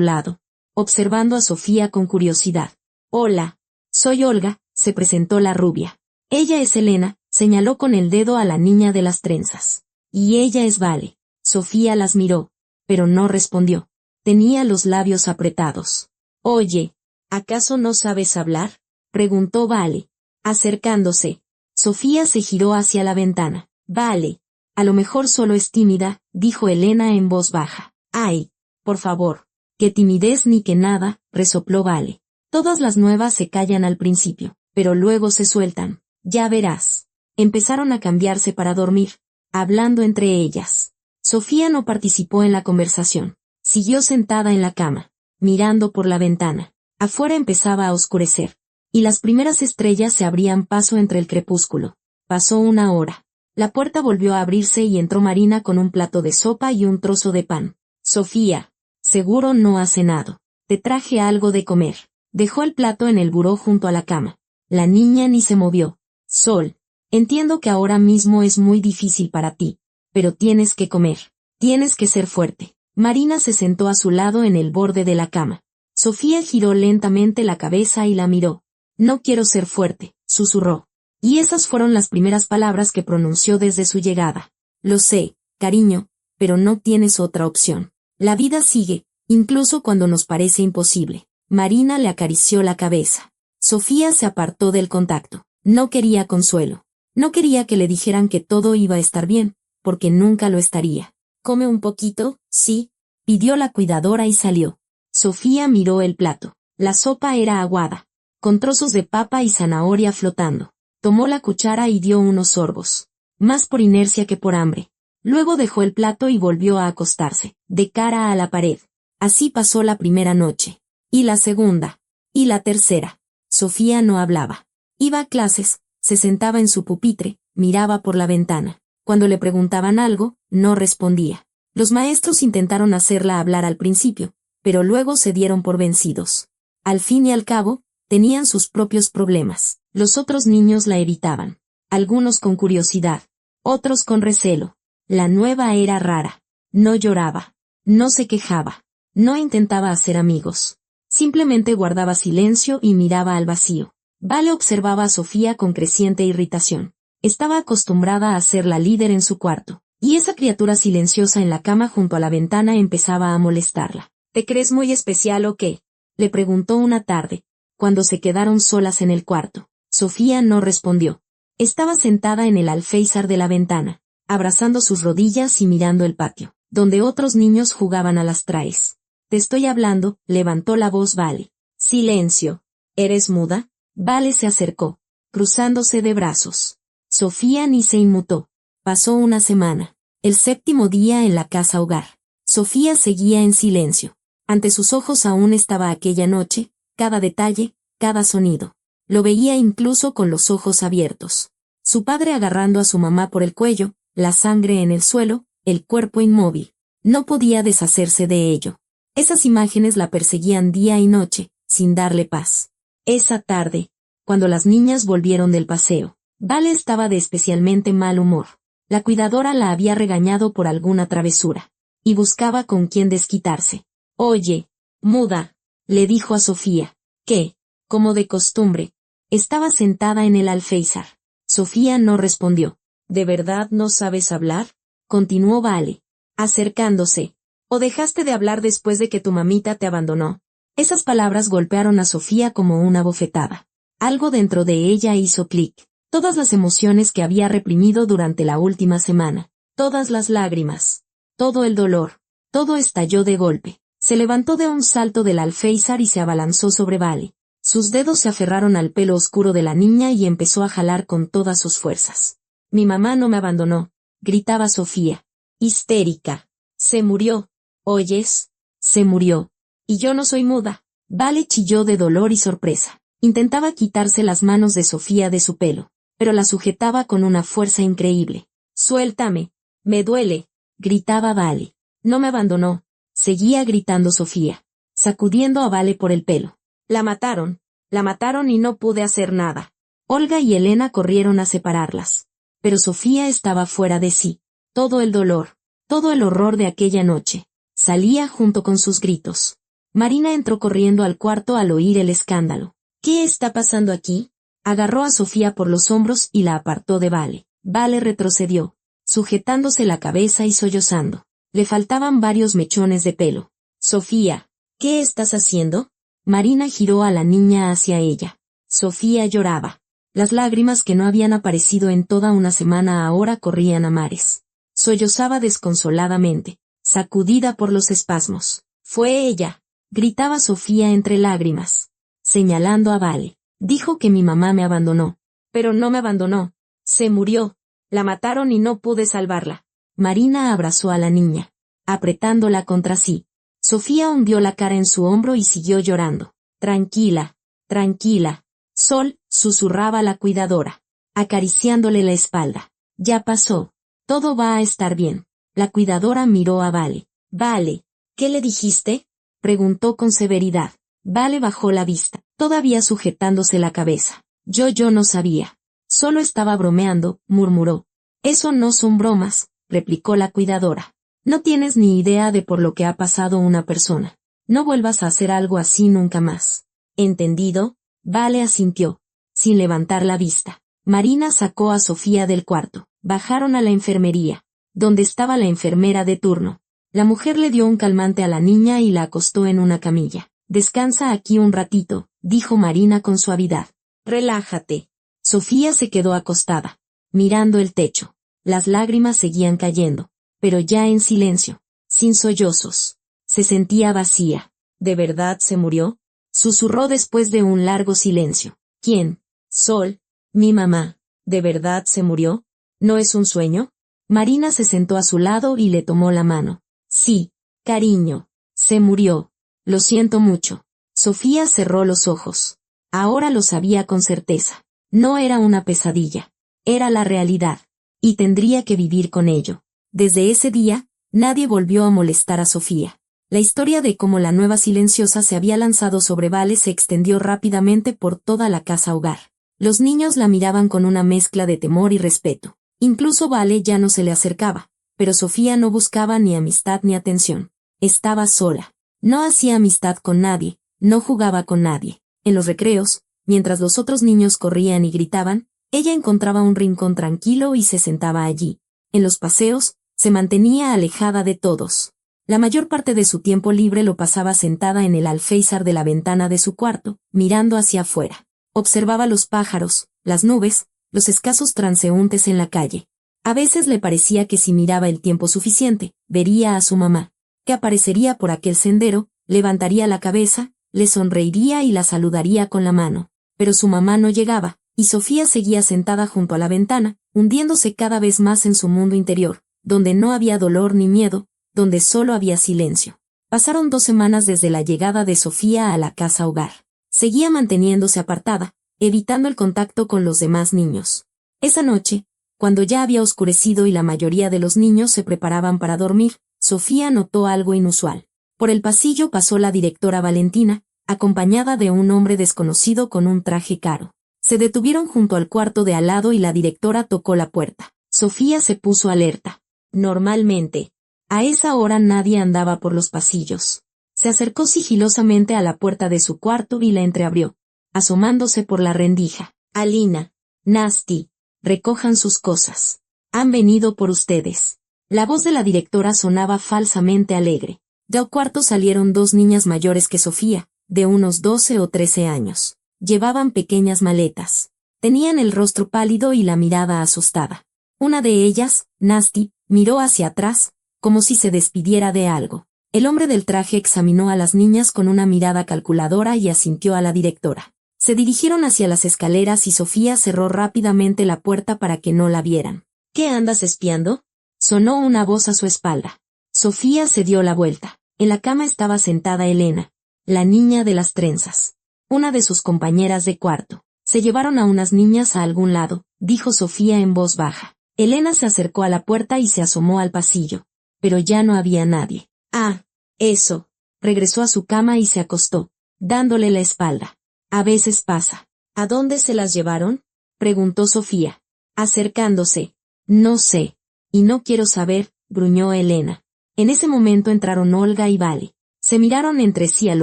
lado, observando a Sofía con curiosidad. Hola, soy Olga, se presentó la rubia. Ella es Elena, señaló con el dedo a la niña de las trenzas. Y ella es Vale. Sofía las miró, pero no respondió. Tenía los labios apretados. Oye, ¿Acaso no sabes hablar? Preguntó Vale. Acercándose, Sofía se giró hacia la ventana. Vale. A lo mejor solo es tímida, dijo Elena en voz baja. Ay, por favor. Qué timidez ni que nada, resopló Vale. Todas las nuevas se callan al principio, pero luego se sueltan. Ya verás. Empezaron a cambiarse para dormir, hablando entre ellas. Sofía no participó en la conversación. Siguió sentada en la cama, mirando por la ventana. Afuera empezaba a oscurecer, y las primeras estrellas se abrían paso entre el crepúsculo. Pasó una hora. La puerta volvió a abrirse y entró Marina con un plato de sopa y un trozo de pan. Sofía, seguro no has cenado. Te traje algo de comer. Dejó el plato en el buró junto a la cama. La niña ni se movió. Sol, entiendo que ahora mismo es muy difícil para ti, pero tienes que comer. Tienes que ser fuerte. Marina se sentó a su lado en el borde de la cama. Sofía giró lentamente la cabeza y la miró. No quiero ser fuerte, susurró. Y esas fueron las primeras palabras que pronunció desde su llegada. Lo sé, cariño, pero no tienes otra opción. La vida sigue, incluso cuando nos parece imposible. Marina le acarició la cabeza. Sofía se apartó del contacto. No quería consuelo. No quería que le dijeran que todo iba a estar bien, porque nunca lo estaría. «¿Come un poquito?» «Sí», pidió la cuidadora y salió. Sofía miró el plato. La sopa era aguada, con trozos de papa y zanahoria flotando. Tomó la cuchara y dio unos sorbos. Más por inercia que por hambre. Luego dejó el plato y volvió a acostarse, de cara a la pared. Así pasó la primera noche. Y la segunda. Y la tercera. Sofía no hablaba. Iba a clases, se sentaba en su pupitre, miraba por la ventana. Cuando le preguntaban algo, no respondía. Los maestros intentaron hacerla hablar al principio, pero luego se dieron por vencidos. Al fin y al cabo, tenían sus propios problemas. Los otros niños la evitaban. Algunos con curiosidad, otros con recelo. La nueva era rara. No lloraba. No se quejaba. No intentaba hacer amigos. Simplemente guardaba silencio y miraba al vacío. Vale observaba a Sofía con creciente irritación. Estaba acostumbrada a ser la líder en su cuarto, y esa criatura silenciosa en la cama junto a la ventana empezaba a molestarla. ¿Te crees muy especial o qué?, le preguntó una tarde, cuando se quedaron solas en el cuarto. Sofía no respondió. Estaba sentada en el alféizar de la ventana, abrazando sus rodillas y mirando el patio, donde otros niños jugaban a las traes. «Te estoy hablando», levantó la voz Vale. «Silencio. ¿Eres muda?» Vale se acercó, cruzándose de brazos. Sofía ni se inmutó. Pasó una semana. El séptimo día en la casa hogar. Sofía seguía en silencio. Ante sus ojos aún estaba aquella noche, cada detalle, cada sonido. Lo veía incluso con los ojos abiertos. Su padre agarrando a su mamá por el cuello, la sangre en el suelo, el cuerpo inmóvil. No podía deshacerse de ello. Esas imágenes la perseguían día y noche, sin darle paz. Esa tarde, cuando las niñas volvieron del paseo, Vale estaba de especialmente mal humor. La cuidadora la había regañado por alguna travesura, y buscaba con quién desquitarse. «Oye, muda», le dijo a Sofía, que, como de costumbre, estaba sentada en el alféizar. Sofía no respondió. «¿De verdad no sabes hablar?», continuó Vale, acercándose. «¿O dejaste de hablar después de que tu mamita te abandonó?». Esas palabras golpearon a Sofía como una bofetada. Algo dentro de ella hizo clic. Todas las emociones que había reprimido durante la última semana, todas las lágrimas, todo el dolor, todo estalló de golpe. Se levantó de un salto del alféizar y se abalanzó sobre Vale. Sus dedos se aferraron al pelo oscuro de la niña y empezó a jalar con todas sus fuerzas. «Mi mamá no me abandonó», gritaba Sofía, histérica. «Se murió. ¿Oyes? Se murió. Y yo no soy muda». Vale chilló de dolor y sorpresa. Intentaba quitarse las manos de Sofía de su pelo, pero la sujetaba con una fuerza increíble. «Suéltame. Me duele», gritaba Vale. «No me abandonó», seguía gritando Sofía, sacudiendo a Vale por el pelo. La mataron y no pude hacer nada». Olga y Elena corrieron a separarlas. Pero Sofía estaba fuera de sí. Todo el dolor, todo el horror de aquella noche, salía junto con sus gritos. Marina entró corriendo al cuarto al oír el escándalo. «¿Qué está pasando aquí?». Agarró a Sofía por los hombros y la apartó de Vale. Vale retrocedió, sujetándose la cabeza y sollozando. Le faltaban varios mechones de pelo. «Sofía, ¿qué estás haciendo?». Marina giró a la niña hacia ella. Sofía lloraba. Las lágrimas que no habían aparecido en toda una semana ahora corrían a mares. Sollozaba desconsoladamente, sacudida por los espasmos. «Fue ella», gritaba Sofía entre lágrimas, señalando a Vale. «Dijo que mi mamá me abandonó. Pero no me abandonó. Se murió. La mataron y no pude salvarla». Marina abrazó a la niña, apretándola contra sí. Sofía hundió la cara en su hombro y siguió llorando. «Tranquila, tranquila, Sol», susurraba la cuidadora, acariciándole la espalda. «Ya pasó. Todo va a estar bien». La cuidadora miró a Vale. «Vale, ¿qué le dijiste?», preguntó con severidad. Vale bajó la vista, todavía sujetándose la cabeza. Yo no sabía. Solo estaba bromeando», murmuró. «Eso no son bromas», replicó la cuidadora. «No tienes ni idea de por lo que ha pasado una persona. No vuelvas a hacer algo así nunca más». «¿Entendido?». Vale asintió, sin levantar la vista. Marina sacó a Sofía del cuarto. Bajaron a la enfermería, donde estaba la enfermera de turno. La mujer le dio un calmante a la niña y la acostó en una camilla. «Descansa aquí un ratito», dijo Marina con suavidad. «Relájate». Sofía se quedó acostada, mirando el techo. Las lágrimas seguían cayendo, pero ya en silencio, sin sollozos. Se sentía vacía. ¿De verdad se murió?, susurró después de un largo silencio. «¿Quién?». «Sol, mi mamá». «¿De verdad se murió? ¿No es un sueño?». Marina se sentó a su lado y le tomó la mano. «Sí, cariño. Se murió. Lo siento mucho». Sofía cerró los ojos. Ahora lo sabía con certeza. No era una pesadilla. Era la realidad. Y tendría que vivir con ello. Desde ese día, nadie volvió a molestar a Sofía. La historia de cómo la nueva silenciosa se había lanzado sobre Vale se extendió rápidamente por toda la casa hogar. Los niños la miraban con una mezcla de temor y respeto. Incluso Vale ya no se le acercaba, pero Sofía no buscaba ni amistad ni atención. Estaba sola. No hacía amistad con nadie, no jugaba con nadie. En los recreos, mientras los otros niños corrían y gritaban, ella encontraba un rincón tranquilo y se sentaba allí. En los paseos, se mantenía alejada de todos. La mayor parte de su tiempo libre lo pasaba sentada en el alféizar de la ventana de su cuarto, mirando hacia afuera. Observaba los pájaros, las nubes, los escasos transeúntes en la calle. A veces le parecía que si miraba el tiempo suficiente, vería a su mamá, que aparecería por aquel sendero, levantaría la cabeza, le sonreiría y la saludaría con la mano. Pero su mamá no llegaba, y Sofía seguía sentada junto a la ventana, hundiéndose cada vez más en su mundo interior, donde no había dolor ni miedo, donde solo había silencio. Pasaron 2 semanas desde la llegada de Sofía a la casa hogar. Seguía manteniéndose apartada, evitando el contacto con los demás niños. Esa noche, cuando ya había oscurecido y la mayoría de los niños se preparaban para dormir, Sofía notó algo inusual. Por el pasillo pasó la directora Valentina, acompañada de un hombre desconocido con un traje caro. Se detuvieron junto al cuarto de al lado y la directora tocó la puerta. Sofía se puso alerta. Normalmente, a esa hora nadie andaba por los pasillos. Se acercó sigilosamente a la puerta de su cuarto y la entreabrió, asomándose por la rendija. «Alina, Nasty, recojan sus cosas. Han venido por ustedes». La voz de la directora sonaba falsamente alegre. Del cuarto salieron 2 niñas mayores que Sofía, de unos 12 o 13 años. Llevaban pequeñas maletas. Tenían el rostro pálido y la mirada asustada. Una de ellas, Nasty, miró hacia atrás, como si se despidiera de algo. El hombre del traje examinó a las niñas con una mirada calculadora y asintió a la directora. Se dirigieron hacia las escaleras y Sofía cerró rápidamente la puerta para que no la vieran. «¿Qué andas espiando?», sonó una voz a su espalda. Sofía se dio la vuelta. En la cama estaba sentada Elena, la niña de las trenzas, una de sus compañeras de cuarto. «Se llevaron a unas niñas a algún lado», dijo Sofía en voz baja. Elena se acercó a la puerta y se asomó al pasillo, pero ya no había nadie. «Ah, eso». Regresó a su cama y se acostó, dándole la espalda. «A veces pasa». «¿A dónde se las llevaron?», preguntó Sofía, acercándose. «No sé. Y no quiero saber», gruñó Elena. En ese momento entraron Olga y Vale. Se miraron entre sí al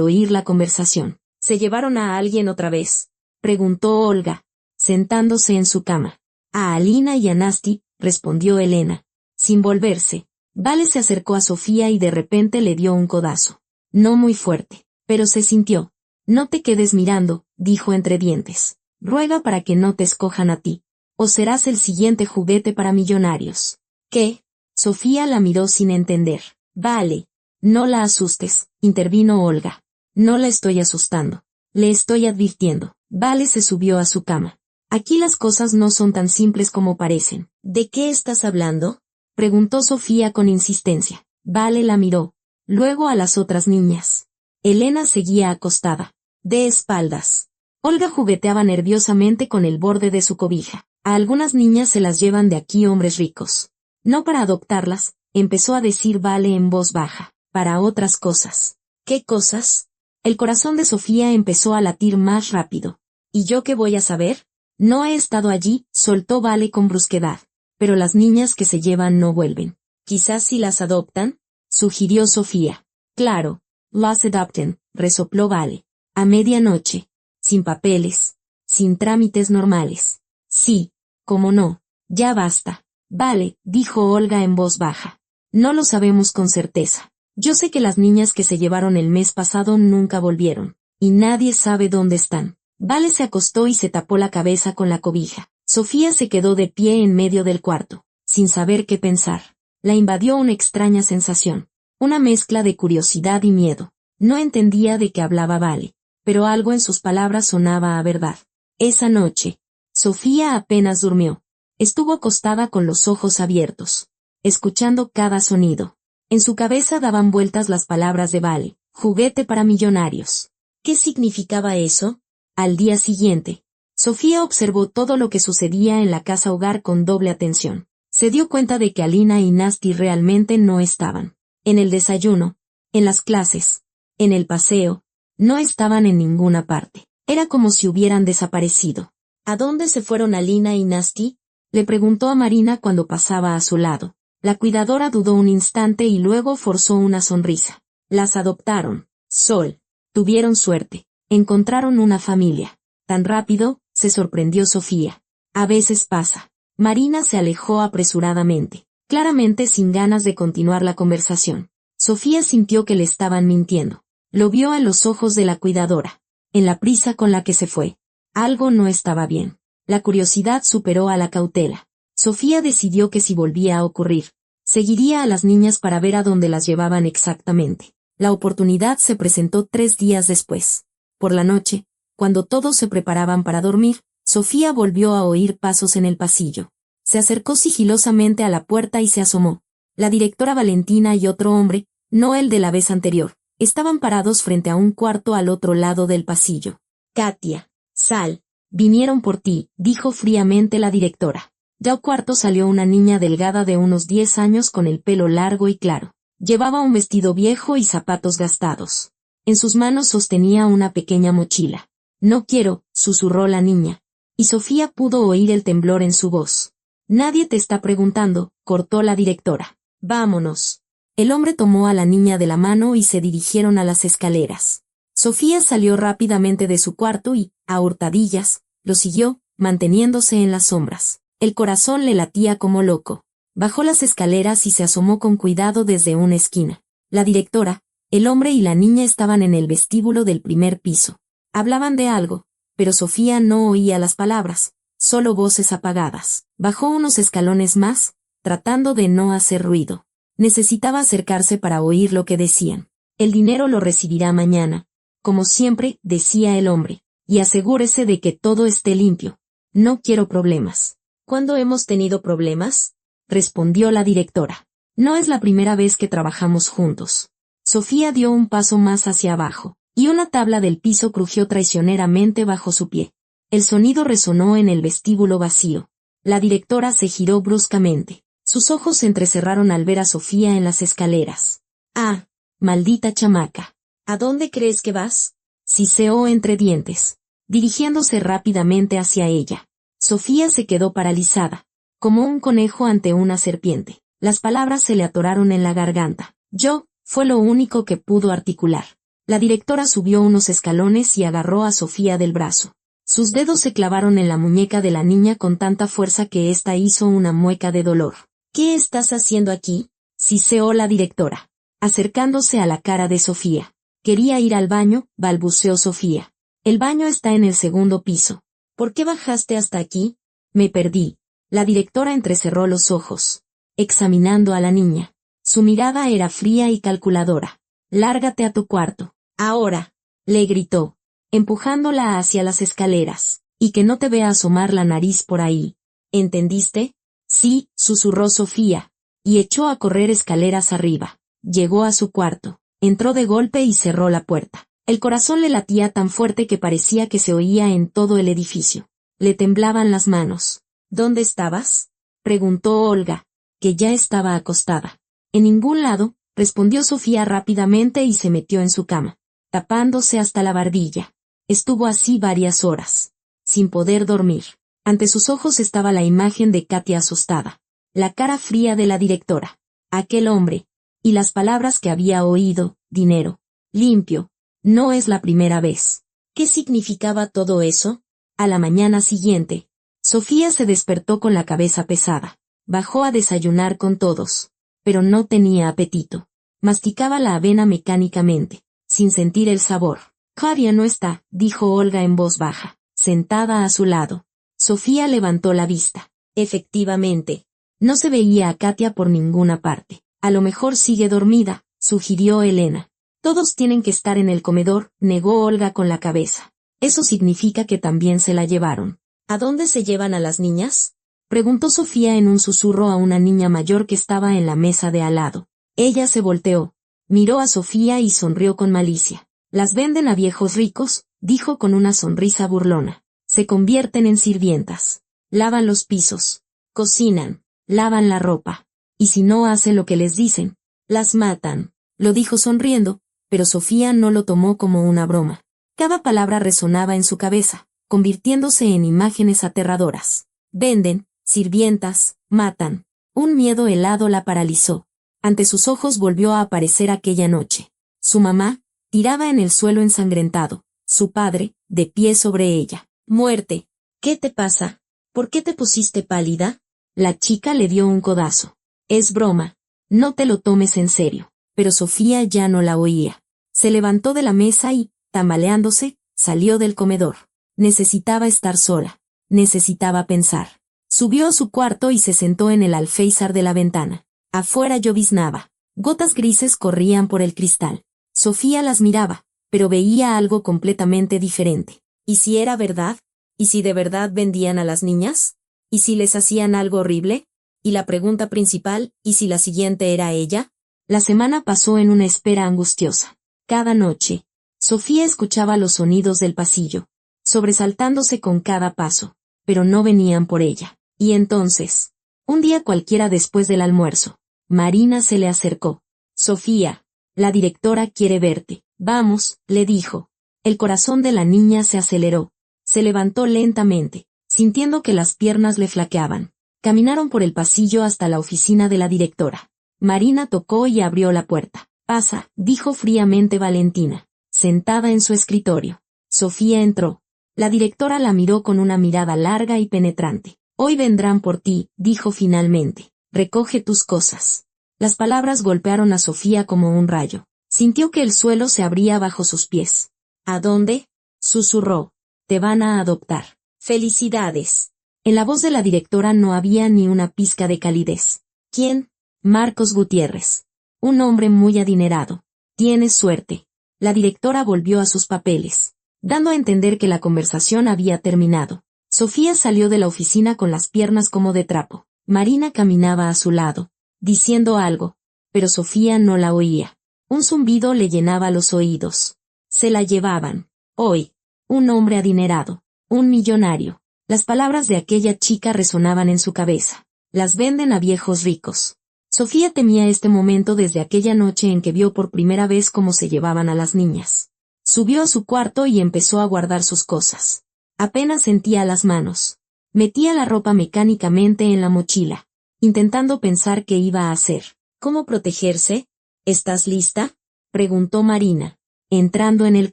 oír la conversación. «¿Se llevaron a alguien otra vez?», preguntó Olga, sentándose en su cama. «A Alina y a Nasty», respondió Elena, sin volverse. Vale se acercó a Sofía y de repente le dio un codazo. No muy fuerte, pero se sintió. No te quedes mirando, dijo entre dientes. Ruega para que no te escojan a ti. O serás el siguiente juguete para millonarios. ¿Qué? Sofía la miró sin entender. Vale. No la asustes, intervino Olga. No la estoy asustando. Le estoy advirtiendo. Vale se subió a su cama. Aquí las cosas no son tan simples como parecen. ¿De qué estás hablando? Preguntó Sofía con insistencia. Vale la miró. Luego a las otras niñas. Elena seguía acostada. De espaldas. Olga jugueteaba nerviosamente con el borde de su cobija. A algunas niñas se las llevan de aquí hombres ricos. No para adoptarlas, empezó a decir Vale en voz baja. Para otras cosas. ¿Qué cosas? El corazón de Sofía empezó a latir más rápido. ¿Y yo qué voy a saber? No he estado allí, soltó Vale con brusquedad. Pero las niñas que se llevan no vuelven. Quizás si las adoptan, sugirió Sofía. Claro, las adopten, resopló Vale. A medianoche. Sin papeles. Sin trámites normales. Sí, cómo no. Ya basta. Vale, dijo Olga en voz baja. No lo sabemos con certeza. Yo sé que las niñas que se llevaron el mes pasado nunca volvieron. Y nadie sabe dónde están. Vale se acostó y se tapó la cabeza con la cobija. Sofía se quedó de pie en medio del cuarto, sin saber qué pensar. La invadió una extraña sensación. Una mezcla de curiosidad y miedo. No entendía de qué hablaba Vale, pero algo en sus palabras sonaba a verdad. Esa noche, Sofía apenas durmió. Estuvo acostada con los ojos abiertos, escuchando cada sonido. En su cabeza daban vueltas las palabras de Vale, juguete para millonarios. ¿Qué significaba eso? Al día siguiente, Sofía observó todo lo que sucedía en la casa hogar con doble atención. Se dio cuenta de que Alina y Nasti realmente no estaban. En el desayuno, en las clases, en el paseo, no estaban en ninguna parte. Era como si hubieran desaparecido. ¿A dónde se fueron Alina y Nasti? Le preguntó a Marina cuando pasaba a su lado. La cuidadora dudó un instante y luego forzó una sonrisa. Las adoptaron. Sol. Tuvieron suerte. Encontraron una familia. Tan rápido, se sorprendió Sofía. A veces pasa. Marina se alejó apresuradamente, claramente sin ganas de continuar la conversación. Sofía sintió que le estaban mintiendo. Lo vio en los ojos de la cuidadora. En la prisa con la que se fue. Algo no estaba bien. La curiosidad superó a la cautela. Sofía decidió que si volvía a ocurrir, seguiría a las niñas para ver a dónde las llevaban exactamente. La oportunidad se presentó 3 días después. Por la noche, cuando todos se preparaban para dormir, Sofía volvió a oír pasos en el pasillo. Se acercó sigilosamente a la puerta y se asomó. La directora Valentina y otro hombre, no el de la vez anterior, estaban parados frente a un cuarto al otro lado del pasillo. Katia, sal, vinieron por ti, dijo fríamente la directora. Del cuarto salió una niña delgada de unos 10 años con el pelo largo y claro. Llevaba un vestido viejo y zapatos gastados. En sus manos sostenía una pequeña mochila. No quiero, susurró la niña. Y Sofía pudo oír el temblor en su voz. Nadie te está preguntando, cortó la directora. Vámonos. El hombre tomó a la niña de la mano y se dirigieron a las escaleras. Sofía salió rápidamente de su cuarto y, a hurtadillas, lo siguió, manteniéndose en las sombras. El corazón le latía como loco. Bajó las escaleras y se asomó con cuidado desde una esquina. La directora, el hombre y la niña estaban en el vestíbulo del primer piso. Hablaban de algo, pero Sofía no oía las palabras, solo voces apagadas. Bajó unos escalones más, tratando de no hacer ruido. Necesitaba acercarse para oír lo que decían. El dinero lo recibirá mañana. Como siempre, decía el hombre, y asegúrese de que todo esté limpio. No quiero problemas. ¿Cuándo hemos tenido problemas? Respondió la directora. No es la primera vez que trabajamos juntos. Sofía dio un paso más hacia abajo, y una tabla del piso crujió traicioneramente bajo su pie. El sonido resonó en el vestíbulo vacío. La directora se giró bruscamente. Sus ojos se entrecerraron al ver a Sofía en las escaleras. Ah, maldita chamaca. ¿A dónde crees que vas? Siseó entre dientes, dirigiéndose rápidamente hacia ella. Sofía se quedó paralizada, como un conejo ante una serpiente. Las palabras se le atoraron en la garganta. Yo, fue lo único que pudo articular. La directora subió unos escalones y agarró a Sofía del brazo. Sus dedos se clavaron en la muñeca de la niña con tanta fuerza que ésta hizo una mueca de dolor. ¿Qué estás haciendo aquí? Siseó la directora, acercándose a la cara de Sofía. Quería ir al baño, balbuceó Sofía. El baño está en el segundo piso. ¿Por qué bajaste hasta aquí? Me perdí. La directora entrecerró los ojos, examinando a la niña. Su mirada era fría y calculadora. Lárgate a tu cuarto. Ahora, le gritó, empujándola hacia las escaleras. Y que no te vea asomar la nariz por ahí. ¿Entendiste? Sí, susurró Sofía. Y echó a correr escaleras arriba. Llegó a su cuarto. Entró de golpe y cerró la puerta. El corazón le latía tan fuerte que parecía que se oía en todo el edificio. Le temblaban las manos. ¿Dónde estabas? Preguntó Olga, que ya estaba acostada. En ningún lado, respondió Sofía rápidamente y se metió en su cama, tapándose hasta la barbilla. Estuvo así varias horas, sin poder dormir. Ante sus ojos estaba la imagen de Katia asustada, la cara fría de la directora, aquel hombre, y las palabras que había oído, dinero, limpio, no es la primera vez. ¿Qué significaba todo eso? A la mañana siguiente, Sofía se despertó con la cabeza pesada. Bajó a desayunar con todos, pero no tenía apetito. Masticaba la avena mecánicamente, sin sentir el sabor. Katia no está, dijo Olga en voz baja, sentada a su lado. Sofía levantó la vista. Efectivamente, no se veía a Katia por ninguna parte. A lo mejor sigue dormida, sugirió Elena. Todos tienen que estar en el comedor, negó Olga con la cabeza. Eso significa que también se la llevaron. ¿A dónde se llevan a las niñas? Preguntó Sofía en un susurro a una niña mayor que estaba en la mesa de al lado. Ella se volteó, miró a Sofía y sonrió con malicia. Las venden a viejos ricos, dijo con una sonrisa burlona. Se convierten en sirvientas. Lavan los pisos. Cocinan. Lavan la ropa. Y si no hace lo que les dicen, las matan. Lo dijo sonriendo, pero Sofía no lo tomó como una broma. Cada palabra resonaba en su cabeza, convirtiéndose en imágenes aterradoras. Venden, sirvientas, matan. Un miedo helado la paralizó. Ante sus ojos volvió a aparecer aquella noche. Su mamá, tirada en el suelo ensangrentado. Su padre, de pie sobre ella. Muerte. ¿Qué te pasa? ¿Por qué te pusiste pálida? La chica le dio un codazo. Es broma. No te lo tomes en serio. Pero Sofía ya no la oía. Se levantó de la mesa y, tambaleándose, salió del comedor. Necesitaba estar sola. Necesitaba pensar. Subió a su cuarto y se sentó en el alféizar de la ventana. Afuera lloviznaba. Gotas grises corrían por el cristal. Sofía las miraba, pero veía algo completamente diferente. ¿Y si era verdad? ¿Y si de verdad vendían a las niñas? ¿Y si les hacían algo horrible? Y la pregunta principal, ¿y si la siguiente era ella? La semana pasó en una espera angustiosa. Cada noche, Sofía escuchaba los sonidos del pasillo, sobresaltándose con cada paso, pero no venían por ella. Y entonces, un día cualquiera después del almuerzo, Marina se le acercó. Sofía, la directora quiere verte. Vamos, le dijo. El corazón de la niña se aceleró. Se levantó lentamente, sintiendo que las piernas le flaqueaban. Caminaron por el pasillo hasta la oficina de la directora. Marina tocó y abrió la puerta. Pasa, dijo fríamente Valentina, sentada en su escritorio. Sofía entró. La directora la miró con una mirada larga y penetrante. Hoy vendrán por ti, dijo finalmente. Recoge tus cosas. Las palabras golpearon a Sofía como un rayo. Sintió que el suelo se abría bajo sus pies. ¿A dónde? Susurró. Te van a adoptar. Felicidades. En la voz de la directora no había ni una pizca de calidez. ¿Quién? Marcos Gutiérrez. Un hombre muy adinerado. Tienes suerte. La directora volvió a sus papeles, dando a entender que la conversación había terminado. Sofía salió de la oficina con las piernas como de trapo. Marina caminaba a su lado, diciendo algo, pero Sofía no la oía. Un zumbido le llenaba los oídos. Se la llevaban. Hoy. Un hombre adinerado. Un millonario. Las palabras de aquella chica resonaban en su cabeza. Las venden a viejos ricos. Sofía temía este momento desde aquella noche en que vio por primera vez cómo se llevaban a las niñas. Subió a su cuarto y empezó a guardar sus cosas. Apenas sentía las manos. Metía la ropa mecánicamente en la mochila, intentando pensar qué iba a hacer. ¿Cómo protegerse? ¿Estás lista? Preguntó Marina, entrando en el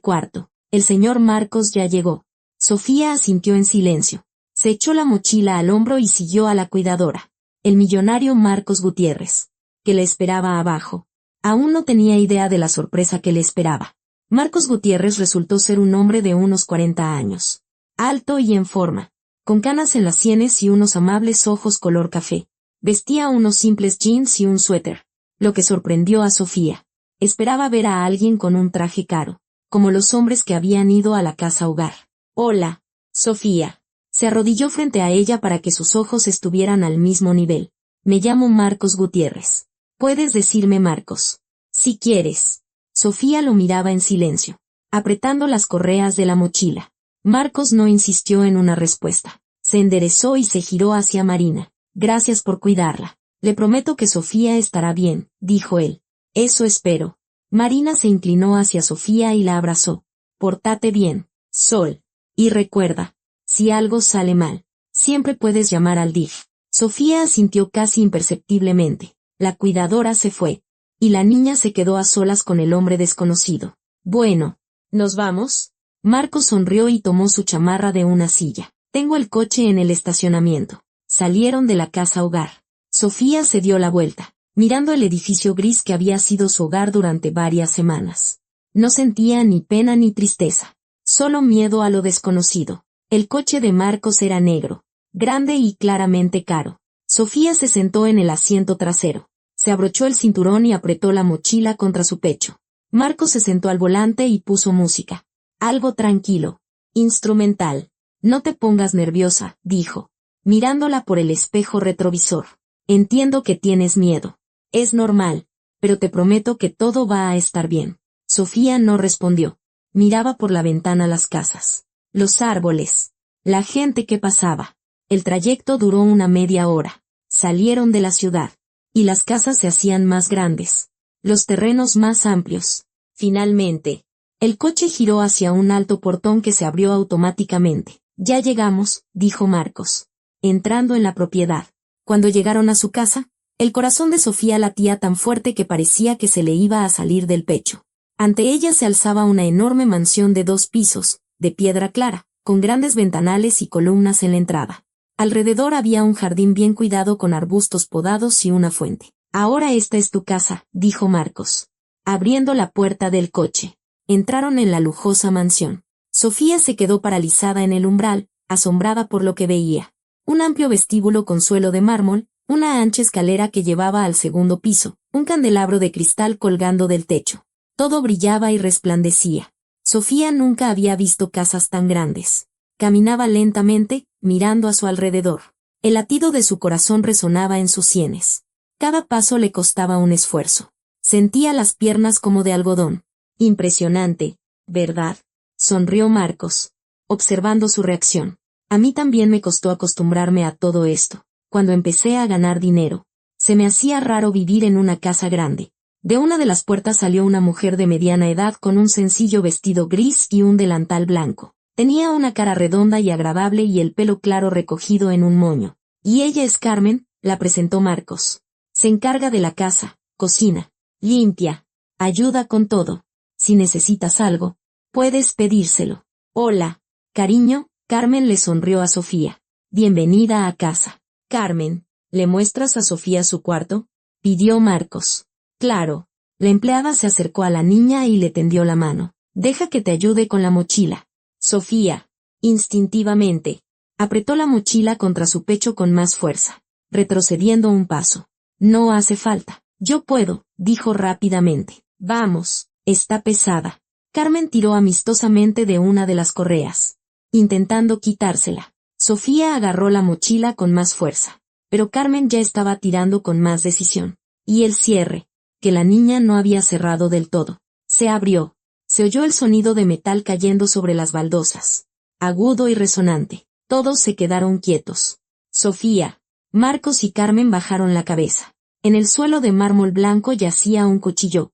cuarto. El señor Marcos ya llegó. Sofía asintió en silencio. Se echó la mochila al hombro y siguió a la cuidadora, el millonario Marcos Gutiérrez, que le esperaba abajo. Aún no tenía idea de la sorpresa que le esperaba. Marcos Gutiérrez resultó ser un hombre de unos 40 años. Alto y en forma, con canas en las sienes y unos amables ojos color café. Vestía unos simples jeans y un suéter, lo que sorprendió a Sofía. Esperaba ver a alguien con un traje caro, como los hombres que habían ido a la casa hogar. Hola, Sofía. Se arrodilló frente a ella para que sus ojos estuvieran al mismo nivel. Me llamo Marcos Gutiérrez. Puedes decirme Marcos. Si quieres. Sofía lo miraba en silencio, apretando las correas de la mochila. Marcos no insistió en una respuesta. Se enderezó y se giró hacia Marina. Gracias por cuidarla. Le prometo que Sofía estará bien, dijo él. Eso espero. Marina se inclinó hacia Sofía y la abrazó. Pórtate bien, Sol. Y recuerda, si algo sale mal, siempre puedes llamar al DIF. Sofía asintió casi imperceptiblemente. La cuidadora se fue, y la niña se quedó a solas con el hombre desconocido. Bueno, ¿nos vamos? Marcos sonrió y tomó su chamarra de una silla. Tengo el coche en el estacionamiento. Salieron de la casa hogar. Sofía se dio la vuelta, mirando el edificio gris que había sido su hogar durante varias semanas. No sentía ni pena ni tristeza, solo miedo a lo desconocido. El coche de Marcos era negro, grande y claramente caro. Sofía se sentó en el asiento trasero. Se abrochó el cinturón y apretó la mochila contra su pecho. Marcos se sentó al volante y puso música. Algo tranquilo. Instrumental. No te pongas nerviosa, dijo, mirándola por el espejo retrovisor. Entiendo que tienes miedo. Es normal, pero te prometo que todo va a estar bien. Sofía no respondió. Miraba por la ventana las casas, los árboles, la gente que pasaba. El trayecto duró una media hora. Salieron de la ciudad, y las casas se hacían más grandes, los terrenos más amplios. Finalmente, el coche giró hacia un alto portón que se abrió automáticamente. Ya llegamos, dijo Marcos, entrando en la propiedad. Cuando llegaron a su casa, el corazón de Sofía latía tan fuerte que parecía que se le iba a salir del pecho. Ante ella se alzaba una enorme mansión de 2 pisos, de piedra clara, con grandes ventanales y columnas en la entrada. Alrededor había un jardín bien cuidado con arbustos podados y una fuente. Ahora esta es tu casa, dijo Marcos, abriendo la puerta del coche. Entraron en la lujosa mansión. Sofía se quedó paralizada en el umbral, asombrada por lo que veía. Un amplio vestíbulo con suelo de mármol, una ancha escalera que llevaba al segundo piso, un candelabro de cristal colgando del techo. Todo brillaba y resplandecía. Sofía nunca había visto casas tan grandes. Caminaba lentamente, mirando a su alrededor. El latido de su corazón resonaba en sus sienes. Cada paso le costaba un esfuerzo. Sentía las piernas como de algodón. Impresionante, ¿verdad? Sonrió Marcos, observando su reacción. A mí también me costó acostumbrarme a todo esto. Cuando empecé a ganar dinero, se me hacía raro vivir en una casa grande. De una de las puertas salió una mujer de mediana edad con un sencillo vestido gris y un delantal blanco. Tenía una cara redonda y agradable y el pelo claro recogido en un moño. Y ella es Carmen, la presentó Marcos. Se encarga de la casa, cocina, limpia, ayuda con todo. Si necesitas algo, puedes pedírselo. Hola, cariño, Carmen le sonrió a Sofía. Bienvenida a casa. Carmen, ¿le muestras a Sofía su cuarto? Pidió Marcos. Claro. La empleada se acercó a la niña y le tendió la mano. Deja que te ayude con la mochila. Sofía, instintivamente, apretó la mochila contra su pecho con más fuerza, retrocediendo un paso. No hace falta. Yo puedo, dijo rápidamente. Vamos, está pesada. Carmen tiró amistosamente de una de las correas, intentando quitársela. Sofía agarró la mochila con más fuerza, pero Carmen ya estaba tirando con más decisión. Y el cierre, que la niña no había cerrado del todo, se abrió. Se oyó el sonido de metal cayendo sobre las baldosas, agudo y resonante. Todos se quedaron quietos. Sofía, Marcos y Carmen bajaron la cabeza. En el suelo de mármol blanco yacía un cuchillo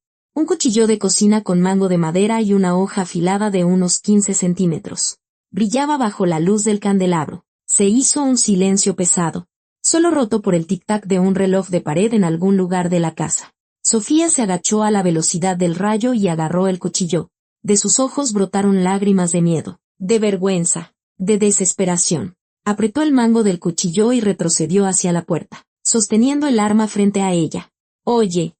de cocina con mango de madera y una hoja afilada de unos 15 centímetros. Brillaba bajo la luz del candelabro. Se hizo un silencio pesado, solo roto por el tic-tac de un reloj de pared en algún lugar de la casa. Sofía se agachó a la velocidad del rayo y agarró el cuchillo. De sus ojos brotaron lágrimas de miedo, de vergüenza, de desesperación. Apretó el mango del cuchillo y retrocedió hacia la puerta, sosteniendo el arma frente a ella. Oye,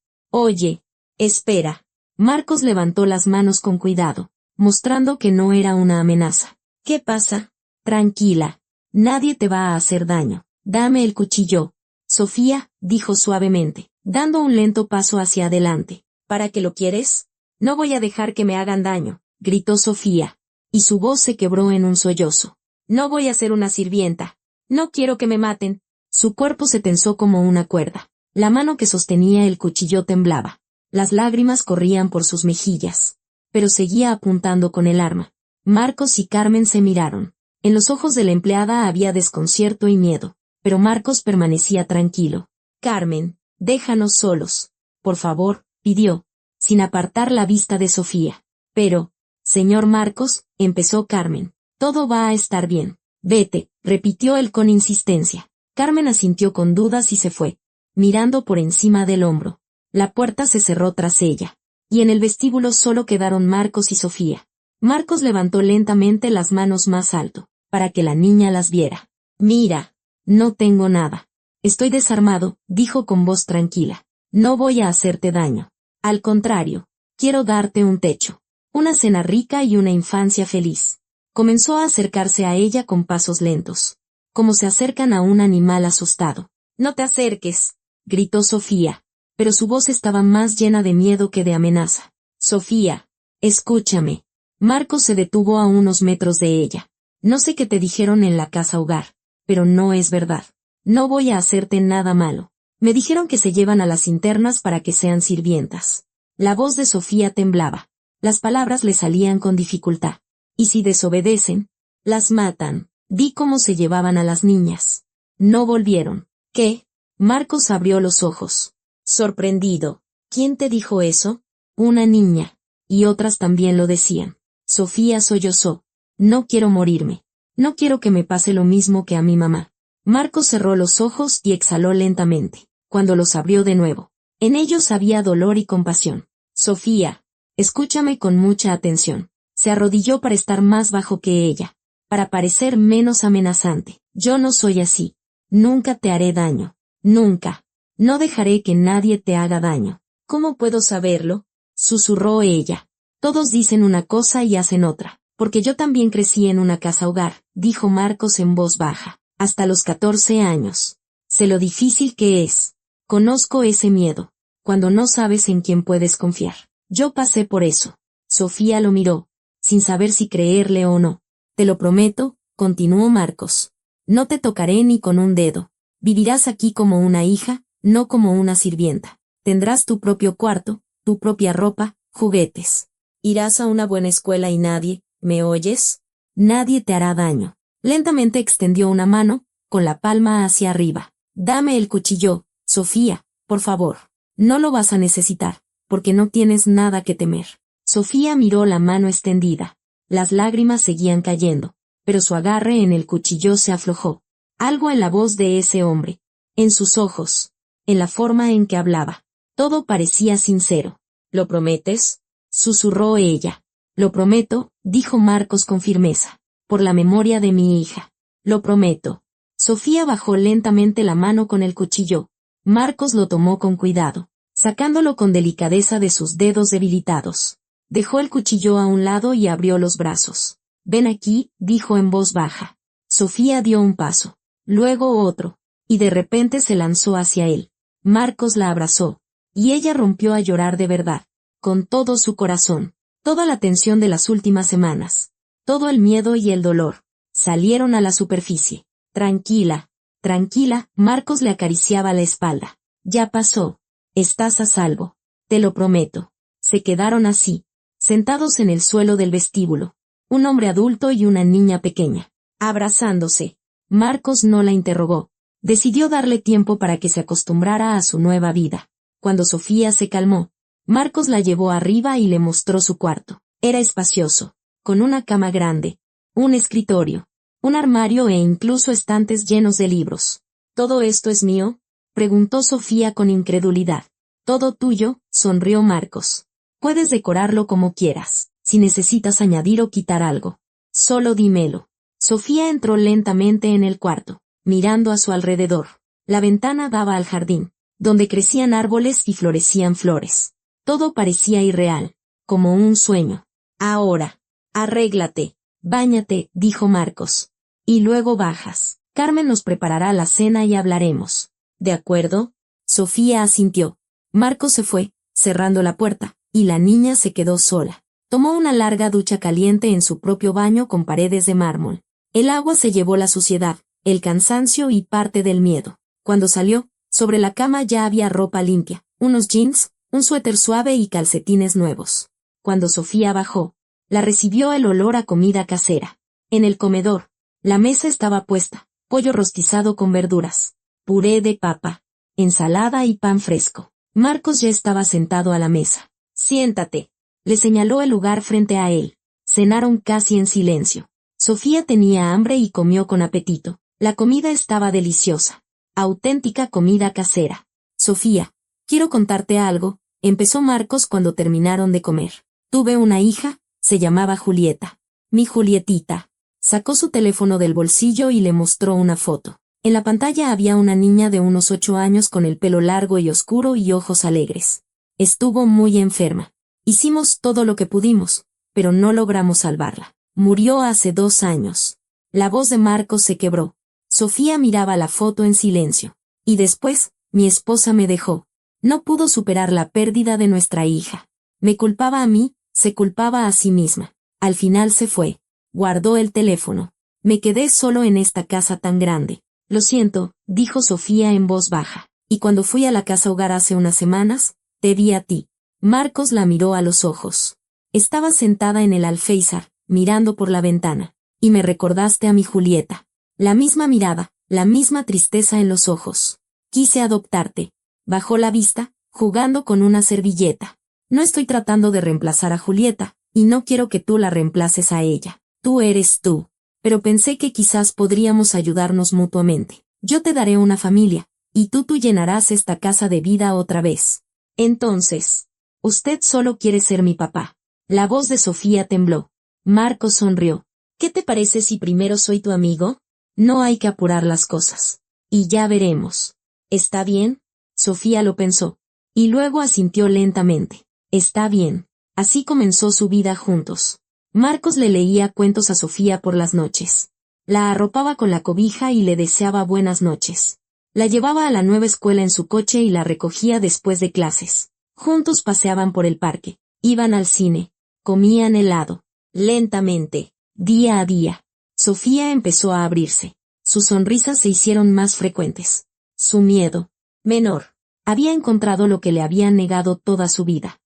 espera. Marcos levantó las manos con cuidado, mostrando que no era una amenaza. ¿Qué pasa? Tranquila. Nadie te va a hacer daño. Dame el cuchillo. Sofía, dijo suavemente, dando un lento paso hacia adelante. ¿Para qué lo quieres? No voy a dejar que me hagan daño, gritó Sofía, y su voz se quebró en un sollozo. No voy a ser una sirvienta. No quiero que me maten. Su cuerpo se tensó como una cuerda. La mano que sostenía el cuchillo temblaba. Las lágrimas corrían por sus mejillas. Pero seguía apuntando con el arma. Marcos y Carmen se miraron. En los ojos de la empleada había desconcierto y miedo, pero Marcos permanecía tranquilo. Carmen, déjanos solos. Por favor, pidió, sin apartar la vista de Sofía. Pero, señor Marcos, empezó Carmen. Todo va a estar bien. Vete, repitió él con insistencia. Carmen asintió con dudas y se fue, mirando por encima del hombro. La puerta se cerró tras ella, y en el vestíbulo solo quedaron Marcos y Sofía. Marcos levantó lentamente las manos más alto, para que la niña las viera. Mira, no tengo nada. Estoy desarmado, dijo con voz tranquila. No voy a hacerte daño. Al contrario, quiero darte un techo, una cena rica y una infancia feliz. Comenzó a acercarse a ella con pasos lentos, como se acercan a un animal asustado. No te acerques, gritó Sofía, pero su voz estaba más llena de miedo que de amenaza. Sofía, escúchame. Marcos se detuvo a unos metros de ella. No sé qué te dijeron en la casa hogar, pero no es verdad. No voy a hacerte nada malo. Me dijeron que se llevan a las internas para que sean sirvientas. La voz de Sofía temblaba. Las palabras le salían con dificultad. Y si desobedecen, las matan. Vi cómo se llevaban a las niñas. No volvieron. ¿Qué? Marcos abrió los ojos. Sorprendido. ¿Quién te dijo eso? Una niña. Y otras también lo decían. Sofía sollozó. No quiero morirme. No quiero que me pase lo mismo que a mi mamá. Marcos cerró los ojos y exhaló lentamente. Cuando los abrió de nuevo, en ellos había dolor y compasión. Sofía, escúchame con mucha atención. Se arrodilló para estar más bajo que ella, para parecer menos amenazante. Yo no soy así. Nunca te haré daño. Nunca. No dejaré que nadie te haga daño. ¿Cómo puedo saberlo? Susurró ella. Todos dicen una cosa y hacen otra, porque yo también crecí en una casa hogar, dijo Marcos en voz baja, hasta los 14 años. Sé lo difícil que es. Conozco ese miedo, cuando no sabes en quién puedes confiar. Yo pasé por eso. Sofía lo miró, sin saber si creerle o no. Te lo prometo, continuó Marcos. No te tocaré ni con un dedo. Vivirás aquí como una hija, no como una sirvienta. Tendrás tu propio cuarto, tu propia ropa, juguetes. Irás a una buena escuela y nadie, ¿me oyes? Nadie te hará daño. Lentamente extendió una mano, con la palma hacia arriba. Dame el cuchillo, Sofía, por favor. No lo vas a necesitar, porque no tienes nada que temer. Sofía miró la mano extendida. Las lágrimas seguían cayendo, pero su agarre en el cuchillo se aflojó. Algo en la voz de ese hombre, en sus ojos, en la forma en que hablaba. Todo parecía sincero. ¿Lo prometes? Susurró ella. Lo prometo, dijo Marcos con firmeza. Por la memoria de mi hija. Lo prometo. Sofía bajó lentamente la mano con el cuchillo. Marcos lo tomó con cuidado, sacándolo con delicadeza de sus dedos debilitados. Dejó el cuchillo a un lado y abrió los brazos. Ven aquí, dijo en voz baja. Sofía dio un paso, luego otro, y de repente se lanzó hacia él. Marcos la abrazó, y ella rompió a llorar de verdad, con todo su corazón. Toda la tensión de las últimas semanas, todo el miedo y el dolor, salieron a la superficie. Tranquila, tranquila, Marcos le acariciaba la espalda. Ya pasó. Estás a salvo. Te lo prometo. Se quedaron así, sentados en el suelo del vestíbulo. Un hombre adulto y una niña pequeña, abrazándose. Marcos no la interrogó. Decidió darle tiempo para que se acostumbrara a su nueva vida. Cuando Sofía se calmó, Marcos la llevó arriba y le mostró su cuarto. Era espacioso, con una cama grande, un escritorio, un armario e incluso estantes llenos de libros. ¿Todo esto es mío?, preguntó Sofía con incredulidad. Todo tuyo, sonrió Marcos. Puedes decorarlo como quieras, si necesitas añadir o quitar algo. Solo dímelo. Sofía entró lentamente en el cuarto, mirando a su alrededor. La ventana daba al jardín, donde crecían árboles y florecían flores. Todo parecía irreal, como un sueño. Ahora, arréglate, báñate, dijo Marcos. Y luego bajas. Carmen nos preparará la cena y hablaremos. ¿De acuerdo? Sofía asintió. Marcos se fue, cerrando la puerta, y la niña se quedó sola. Tomó una larga ducha caliente en su propio baño con paredes de mármol. El agua se llevó la suciedad, el cansancio y parte del miedo. Cuando salió, sobre la cama ya había ropa limpia, unos jeans, un suéter suave y calcetines nuevos. Cuando Sofía bajó, la recibió el olor a comida casera. En el comedor, la mesa estaba puesta, pollo rostizado con verduras, puré de papa, ensalada y pan fresco. Marcos ya estaba sentado a la mesa. Siéntate. Le señaló el lugar frente a él. Cenaron casi en silencio. Sofía tenía hambre y comió con apetito. La comida estaba deliciosa. Auténtica comida casera. Sofía, quiero contarte algo, empezó Marcos cuando terminaron de comer. Tuve una hija, se llamaba Julieta. Mi Julietita. Sacó su teléfono del bolsillo y le mostró una foto. En la pantalla había una niña de unos 8 años con el pelo largo y oscuro y ojos alegres. Estuvo muy enferma. Hicimos todo lo que pudimos, pero no logramos salvarla. Murió hace 2 años. La voz de Marcos se quebró. Sofía miraba la foto en silencio. Y después, mi esposa me dejó. No pudo superar la pérdida de nuestra hija. Me culpaba a mí, se culpaba a sí misma. Al final se fue. Guardó el teléfono. Me quedé solo en esta casa tan grande. Lo siento, dijo Sofía en voz baja. Y cuando fui a la casa hogar hace unas semanas, te vi a ti. Marcos la miró a los ojos. Estaba sentada en el alféizar, mirando por la ventana. Y me recordaste a mi Julieta. La misma mirada, la misma tristeza en los ojos. Quise adoptarte. Bajó la vista, jugando con una servilleta. No estoy tratando de reemplazar a Julieta, y no quiero que tú la reemplaces a ella. Tú eres tú. Pero pensé que quizás podríamos ayudarnos mutuamente. Yo te daré una familia, y tú llenarás esta casa de vida otra vez. Entonces, usted solo quiere ser mi papá. La voz de Sofía tembló. Marcos sonrió. ¿Qué te parece si primero soy tu amigo? No hay que apurar las cosas. Y ya veremos. ¿Está bien? Sofía lo pensó. Y luego asintió lentamente. Está bien. Así comenzó su vida juntos. Marcos le leía cuentos a Sofía por las noches. La arropaba con la cobija y le deseaba buenas noches. La llevaba a la nueva escuela en su coche y la recogía después de clases. Juntos paseaban por el parque, iban al cine, comían helado. Lentamente, día a día, Sofía empezó a abrirse. Sus sonrisas se hicieron más frecuentes. Su miedo, menor. Había encontrado lo que le habían negado toda su vida.